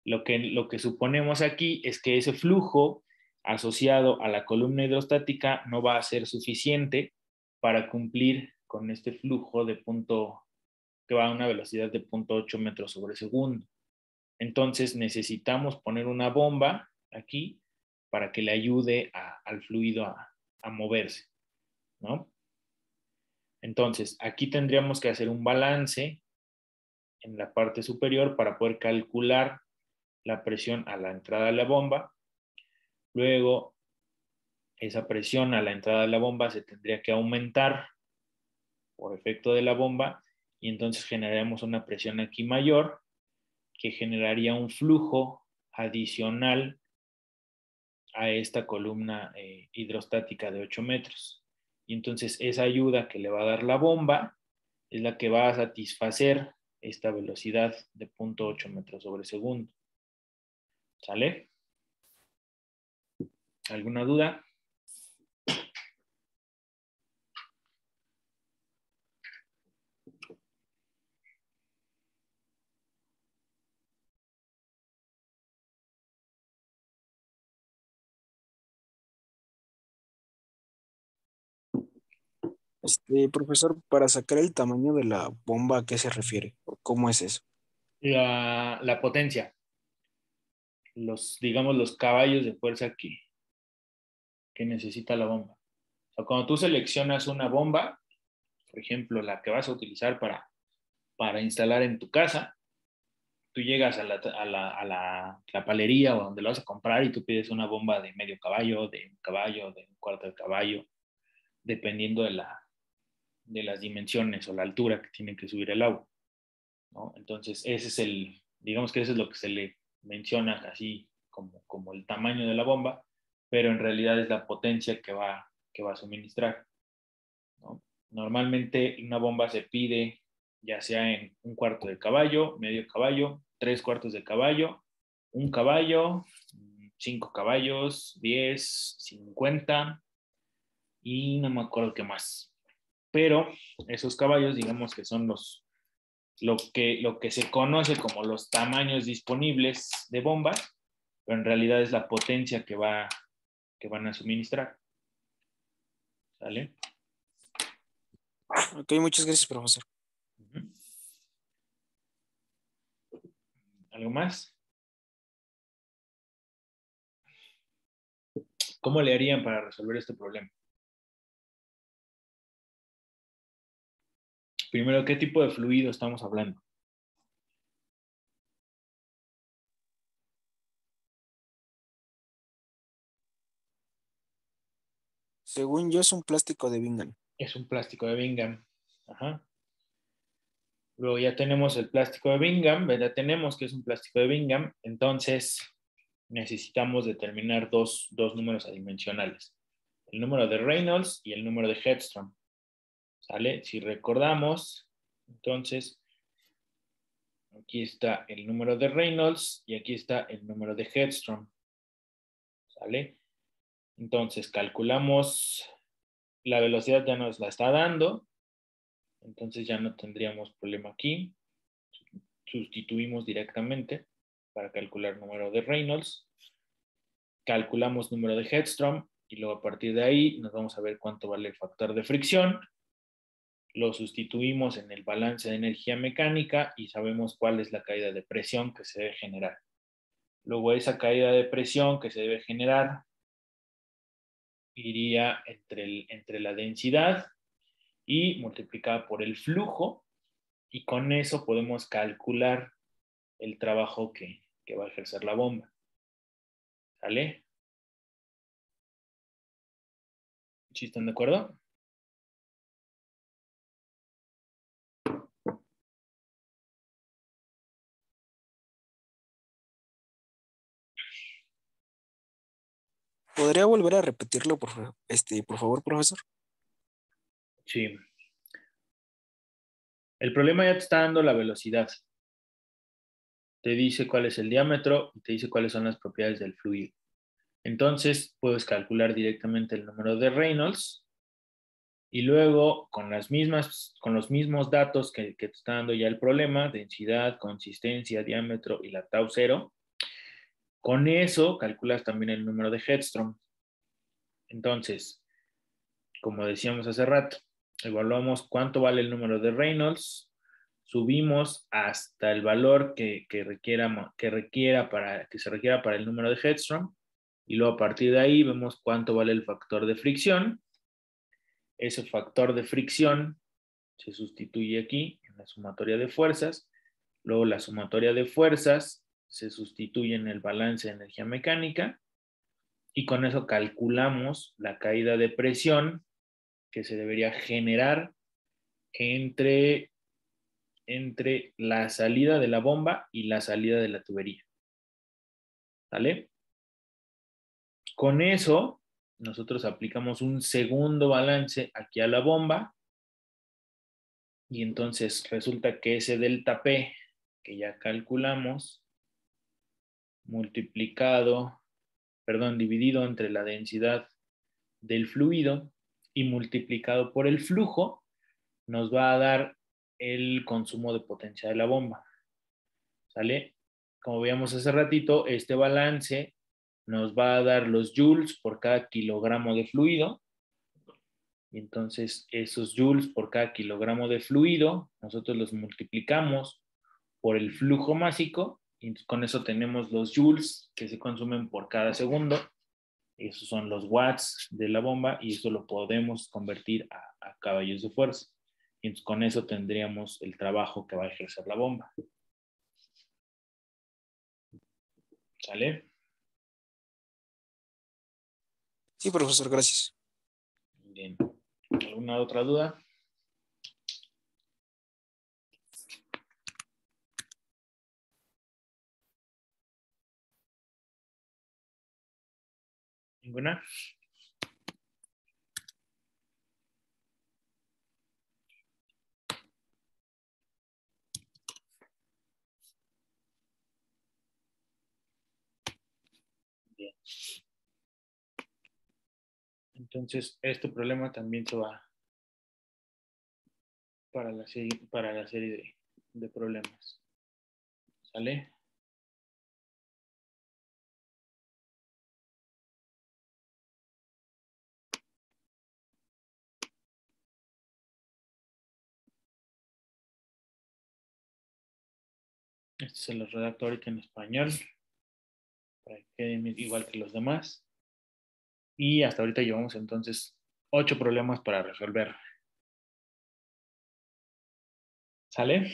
Lo que suponemos aquí es que ese flujo asociado a la columna hidrostática no va a ser suficiente para cumplir con este flujo de que va a una velocidad de 0.8 metros sobre segundo. Entonces necesitamos poner una bomba aquí para que le ayude al fluido a moverse, ¿no? Entonces aquí tendríamos que hacer un balance en la parte superior para poder calcular la presión a la entrada de la bomba. Luego, esa presión a la entrada de la bomba se tendría que aumentar por efecto de la bomba y entonces generaremos una presión aquí mayor que generaría un flujo adicional a esta columna hidrostática de 8 metros. Y entonces esa ayuda que le va a dar la bomba es la que va a satisfacer esta velocidad de 0.8 metros sobre segundo. ¿Sale? ¿Alguna duda?
Profesor, para sacar el tamaño de la bomba, ¿a qué se refiere? ¿O cómo es eso?
La potencia, digamos, los caballos de fuerza que necesita la bomba. O sea, cuando tú seleccionas una bomba, por ejemplo, la que vas a utilizar para instalar en tu casa, tú llegas a la palería o donde lo vas a comprar y tú pides una bomba de medio caballo, de un caballo, de un cuarto de caballo, dependiendo de las dimensiones o la altura que tiene que subir el agua, ¿no? Entonces, digamos que eso es lo que se le menciona así como el tamaño de la bomba, pero en realidad es la potencia que va a suministrar, ¿no? Normalmente una bomba se pide ya sea en un cuarto de caballo, medio caballo, 3 cuartos de caballo, un caballo, 5 caballos, 10, 50 y no me acuerdo qué más. Pero esos caballos, digamos que son lo que se conoce como los tamaños disponibles de bombas, pero en realidad es la potencia que van a suministrar. ¿Sale?
Ok, muchas gracias, profesor.
Uh-huh. ¿Algo más? ¿Cómo le harían para resolver este problema? Primero, ¿qué tipo de fluido estamos hablando?
Según yo, es un plástico de Bingham.
Es un plástico de Bingham. Ajá. Luego ya tenemos el plástico de Bingham, ¿verdad? Tenemos que es un plástico de Bingham, entonces necesitamos determinar dos números adimensionales. El número de Reynolds y el número de Hedstrom. ¿Sale? Si recordamos, entonces, aquí está el número de Reynolds y aquí está el número de Hedstrom. ¿Sale? Entonces, calculamos la velocidad, ya nos la está dando. Entonces ya no tendríamos problema aquí. Sustituimos directamente para calcular número de Reynolds. Calculamos número de Hedstrom y luego a partir de ahí nos vamos a ver cuánto vale el factor de fricción. Lo sustituimos en el balance de energía mecánica y sabemos cuál es la caída de presión que se debe generar. Luego esa caída de presión que se debe generar iría entre la densidad y multiplicada por el flujo, y con eso podemos calcular el trabajo que va a ejercer la bomba. ¿Sale? ¿Sí están de acuerdo?
¿Podría volver a repetirlo, por favor, profesor?
Sí. El problema ya te está dando la velocidad. Te dice cuál es el diámetro y te dice cuáles son las propiedades del fluido. Entonces, puedes calcular directamente el número de Reynolds y luego con los mismos datos que te está dando ya el problema, densidad, consistencia, diámetro y la tau cero, con eso calculas también el número de Hedstrom. Entonces, como decíamos hace rato, evaluamos cuánto vale el número de Reynolds, subimos hasta el valor que se requiera para el número de Hedstrom, y luego a partir de ahí vemos cuánto vale el factor de fricción. Ese factor de fricción se sustituye aquí en la sumatoria de fuerzas, luego la sumatoria de fuerzas se sustituye en el balance de energía mecánica, y con eso calculamos la caída de presión que se debería generar entre la salida de la bomba y la salida de la tubería. ¿Vale? Con eso, nosotros aplicamos un segundo balance aquí a la bomba, y entonces resulta que ese delta P que ya calculamos, dividido entre la densidad del fluido y multiplicado por el flujo, nos va a dar el consumo de potencia de la bomba. ¿Sale? Como veíamos hace ratito, este balance nos va a dar los joules por cada kilogramo de fluido, y entonces esos joules por cada kilogramo de fluido nosotros los multiplicamos por el flujo másico, y con eso tenemos los joules que se consumen por cada segundo. Esos son los watts de la bomba, y eso lo podemos convertir a caballos de fuerza. Y entonces con eso tendríamos el trabajo que va a ejercer la bomba. ¿Sale?
Sí, profesor, gracias.
Bien. ¿Alguna otra duda? ¿Ninguna? Bien. Entonces, este problema también se va para la serie de problemas. ¿Sale? Este se los redacto ahorita en español, para que queden igual que los demás. Y hasta ahorita llevamos entonces 8 problemas para resolver. ¿Sale?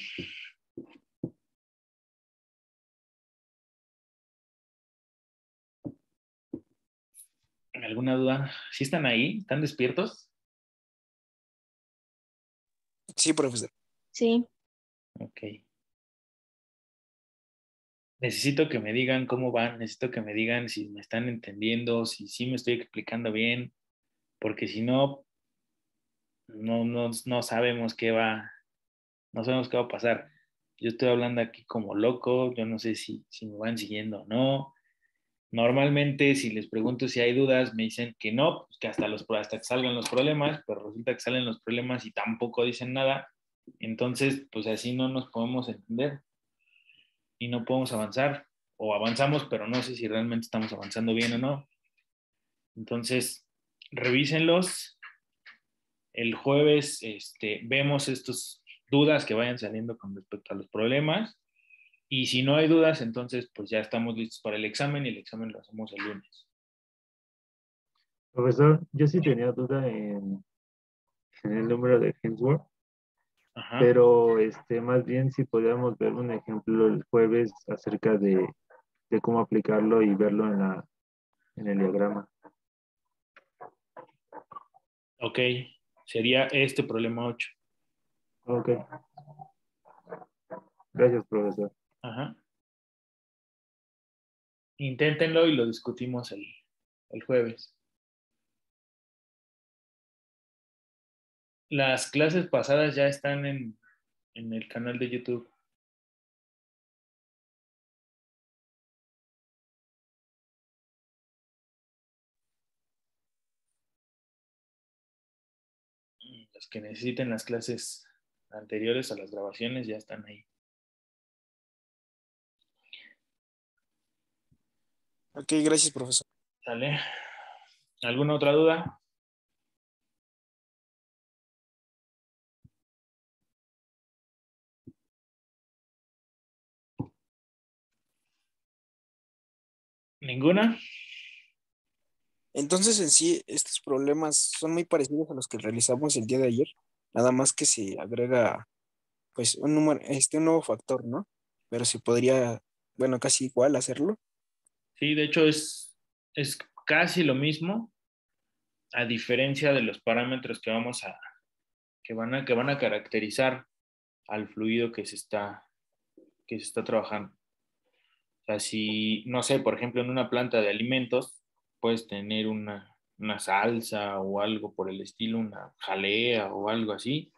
¿Alguna duda? ¿Sí están ahí? ¿Están despiertos?
Sí, profesor.
Sí.
Ok. Necesito que me digan cómo van, necesito que me digan si me están entendiendo, si sí me estoy explicando bien, porque si no, no sabemos no sabemos qué va a pasar. Yo estoy hablando aquí como loco, yo no sé si me van siguiendo o no. Normalmente, si les pregunto si hay dudas, me dicen que no, pues que hasta que salgan los problemas, pero resulta que salen los problemas y tampoco dicen nada. Entonces, pues así no nos podemos entender y no podemos avanzar. O avanzamos, pero no sé si realmente estamos avanzando bien o no. Entonces, revísenlos. El jueves vemos estas dudas que vayan saliendo con respecto a los problemas, Y si no hay dudas, entonces pues ya estamos listos para el examen y el examen lo hacemos el lunes.
Profesor, yo sí tenía duda en el número de Hemsworth,
Ajá.
pero más bien si podíamos ver un ejemplo el jueves acerca de cómo aplicarlo y verlo en el diagrama.
Ok, sería este problema 8.
Ok, gracias, profesor.
Ajá. Inténtenlo y lo discutimos el jueves. Las clases pasadas ya están en el canal de YouTube. Los que necesiten las clases anteriores a las grabaciones ya están ahí.
Ok, gracias, profesor.
¿Sale? ¿Alguna otra duda? ¿Ninguna?
Entonces, en sí, estos problemas son muy parecidos a los que realizamos el día de ayer, nada más que se agrega, pues, un número, un nuevo factor, ¿no? Pero se podría, bueno, casi igual hacerlo.
Sí, de hecho es casi lo mismo, a diferencia de los parámetros que van a caracterizar al fluido que se está trabajando. O sea, si, no sé, por ejemplo, en una planta de alimentos, puedes tener una salsa o algo por el estilo, una jalea o algo así,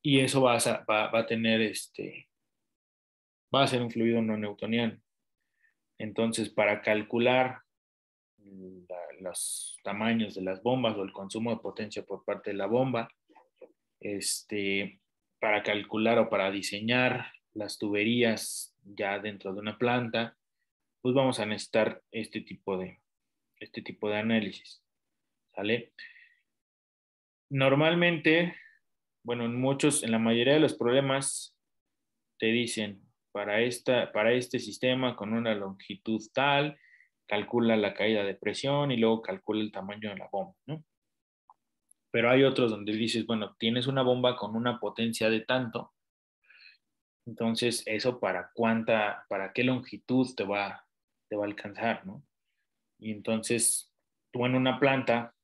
y eso va a tener va a ser un fluido no newtoniano. Entonces, para calcular los tamaños de las bombas o el consumo de potencia por parte de la bomba, para calcular o para diseñar las tuberías ya dentro de una planta, pues vamos a necesitar este tipo de análisis, ¿sale? Normalmente, bueno, en la mayoría de los problemas te dicen, para este sistema con una longitud tal, calcula la caída de presión y luego calcula el tamaño de la bomba, ¿no? Pero hay otros donde dices, bueno, tienes una bomba con una potencia de tanto, entonces eso para qué longitud te va a alcanzar, ¿no? Y entonces tú en una planta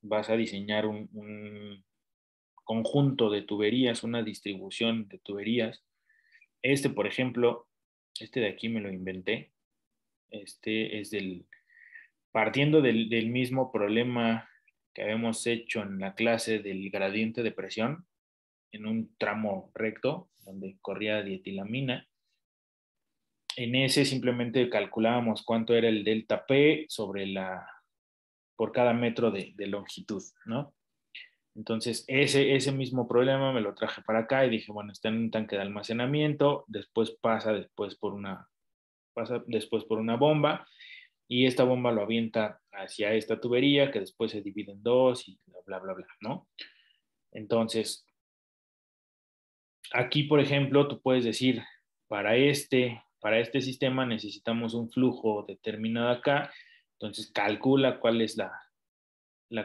vas a diseñar un conjunto de tuberías, una distribución de tuberías. Por ejemplo, de aquí me lo inventé. Es partiendo del mismo problema que habíamos hecho en la clase del gradiente de presión, en un tramo recto donde corría dietilamina. En ese simplemente calculábamos cuánto era el delta P por cada metro de longitud, ¿no? Entonces, ese mismo problema me lo traje para acá y dije, bueno, está en un tanque de almacenamiento, pasa después por una bomba y esta bomba lo avienta hacia esta tubería que después se divide en dos y bla, bla, bla, ¿no? Entonces, aquí, por ejemplo, tú puedes decir, para este sistema necesitamos un flujo determinado acá, entonces calcula cuál es la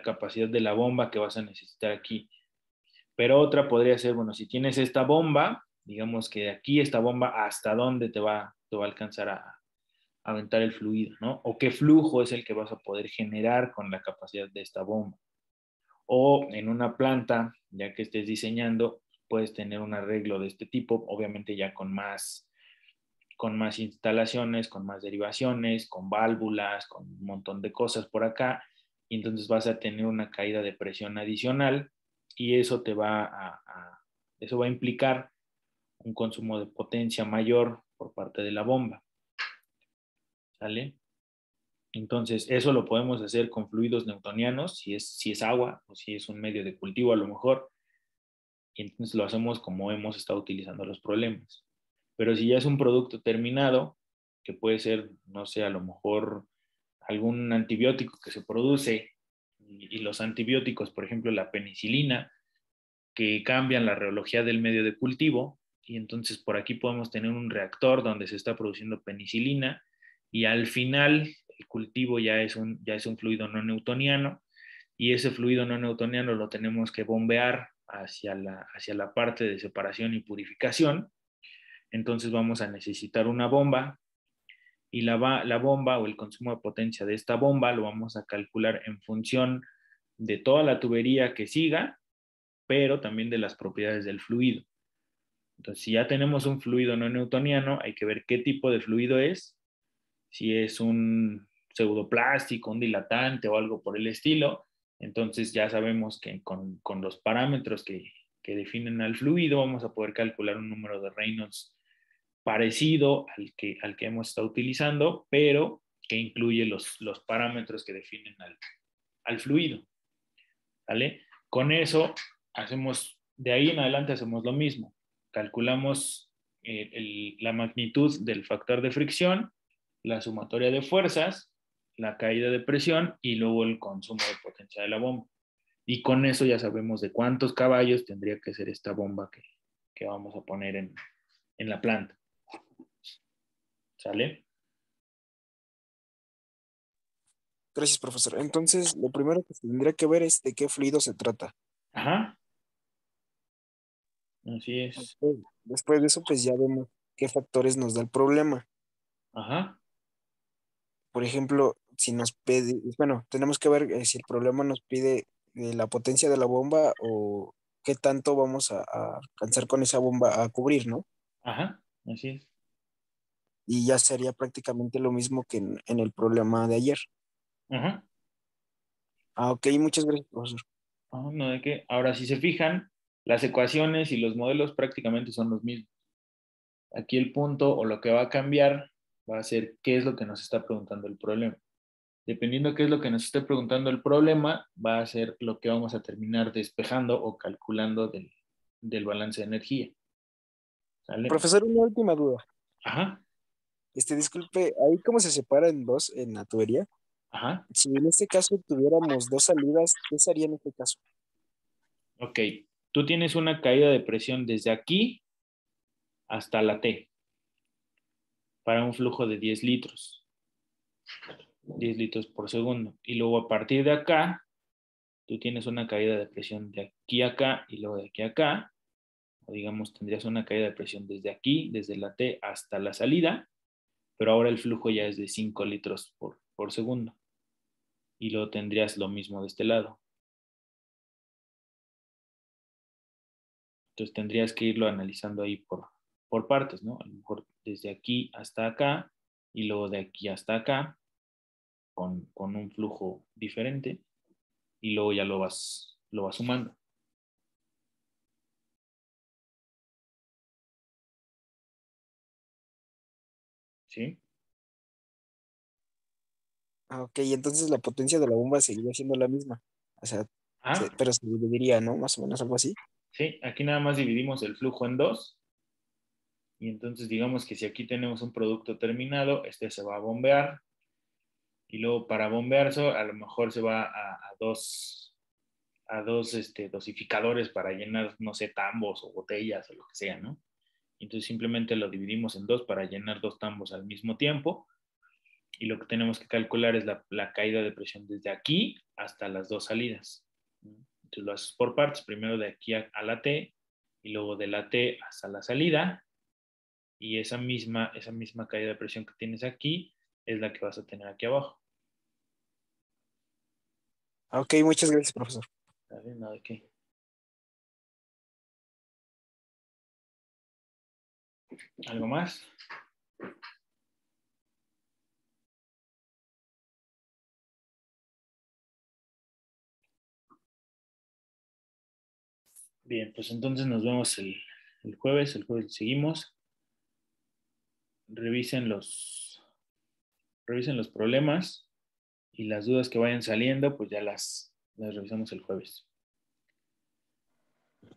capacidad de la bomba que vas a necesitar aquí. Pero otra podría ser, bueno, si tienes esta bomba, digamos que de aquí esta bomba, ¿hasta dónde te va a alcanzar a aventar el fluido, ¿no? O qué flujo es el que vas a poder generar con la capacidad de esta bomba. O en una planta, ya que estés diseñando, puedes tener un arreglo de este tipo, obviamente ya con más instalaciones, con más derivaciones, con válvulas, con un montón de cosas por acá, y entonces vas a tener una caída de presión adicional y eso va a implicar un consumo de potencia mayor por parte de la bomba, ¿sale? Entonces, eso lo podemos hacer con fluidos newtonianos, si es agua o si es un medio de cultivo a lo mejor, y entonces lo hacemos como hemos estado utilizando los problemas. Pero si ya es un producto terminado, que puede ser, no sé, a lo mejor algún antibiótico que se produce, y los antibióticos, por ejemplo, la penicilina, que cambian la reología del medio de cultivo, y entonces por aquí podemos tener un reactor donde se está produciendo penicilina y al final el cultivo ya es un fluido no newtoniano y ese fluido no newtoniano lo tenemos que bombear hacia la parte de separación y purificación. Entonces vamos a necesitar una bomba y la bomba o el consumo de potencia de esta bomba lo vamos a calcular en función de toda la tubería que siga, pero también de las propiedades del fluido. Entonces, si ya tenemos un fluido no newtoniano, hay que ver qué tipo de fluido es, si es un pseudoplástico, un dilatante o algo por el estilo. Entonces ya sabemos que con los parámetros que definen al fluido vamos a poder calcular un número de Reynolds parecido al que hemos estado utilizando, pero que incluye los parámetros que definen al fluido. ¿Vale? Con eso de ahí en adelante hacemos lo mismo. Calculamos la magnitud del factor de fricción, la sumatoria de fuerzas, la caída de presión y luego el consumo de potencia de la bomba. Y con eso ya sabemos de cuántos caballos tendría que ser esta bomba que vamos a poner en la planta. ¿Sale?
Gracias, profesor. Entonces, lo primero que se tendría que ver es de qué fluido se trata.
Ajá. Así es.
Después de eso, pues ya vemos qué factores nos da el problema.
Ajá.
Por ejemplo, si nos pide, bueno, tenemos que ver si el problema nos pide la potencia de la bomba o qué tanto vamos a alcanzar con esa bomba a cubrir, ¿no?
Ajá. Así es.
Y ya sería prácticamente lo mismo que en el problema de ayer.
Ajá.
Ah, ok, muchas gracias, profesor.
Ah, no, de qué. Ahora, si se fijan, las ecuaciones y los modelos prácticamente son los mismos. Aquí el punto o lo que va a cambiar va a ser qué es lo que nos está preguntando el problema. Dependiendo qué es lo que nos esté preguntando el problema, va a ser lo que vamos a terminar despejando o calculando del balance de energía. ¿Sale?
Profesor, una última duda.
Ajá,
Disculpe, ¿ahí cómo se separa en dos en la tubería?
ajá.
Si en este caso tuviéramos dos salidas, ¿qué sería en este caso?
Ok, tú tienes una caída de presión desde aquí hasta la T para un flujo de 10 litros. 10 litros por segundo. Y luego a partir de acá, tú tienes una caída de presión de aquí a acá y luego de aquí a acá. O digamos, tendrías una caída de presión desde aquí, desde la T hasta la salida, pero ahora el flujo ya es de 5 litros por segundo. Y luego tendrías lo mismo de este lado. Entonces tendrías que irlo analizando ahí por partes, ¿no? A lo mejor desde aquí hasta acá y luego de aquí hasta acá con un flujo diferente y luego ya lo vas sumando. ¿Sí?
Ah, ok, entonces la potencia de la bomba seguiría siendo la misma. O sea,
Ah,
pero se dividiría, ¿no? Más o menos algo así.
sí, aquí nada más dividimos el flujo en dos y entonces digamos que si aquí tenemos un producto terminado, este se va a bombear y luego para bombearse a lo mejor se va a dos dosificadores para llenar, no sé, tambos o botellas o lo que sea, ¿no? Entonces simplemente lo dividimos en dos para llenar dos tambos al mismo tiempo y lo que tenemos que calcular es la caída de presión desde aquí hasta las dos salidas. Entonces lo haces por partes, primero de aquí a la T y luego de la T hasta la salida y esa misma caída de presión que tienes aquí es la que vas a tener aquí abajo.
Ah, ok, muchas gracias, profesor.
¿Vale? Nada de qué. ¿Algo más? Bien, pues entonces nos vemos el jueves. El jueves seguimos. Revisen los problemas y las dudas que vayan saliendo, pues ya las revisamos el jueves.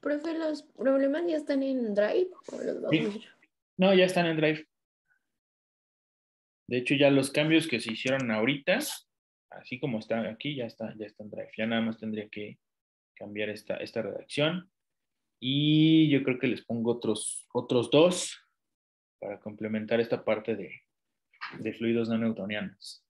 Profe, ¿los problemas ya están en Drive o los vamos a
Sí.
ver?
No, ya están en Drive. De hecho, ya los cambios que se hicieron ahorita, así como está aquí, ya está en Drive. Ya nada más tendría que cambiar esta redacción Y yo creo que les pongo otros dos para complementar esta parte de fluidos no newtonianos.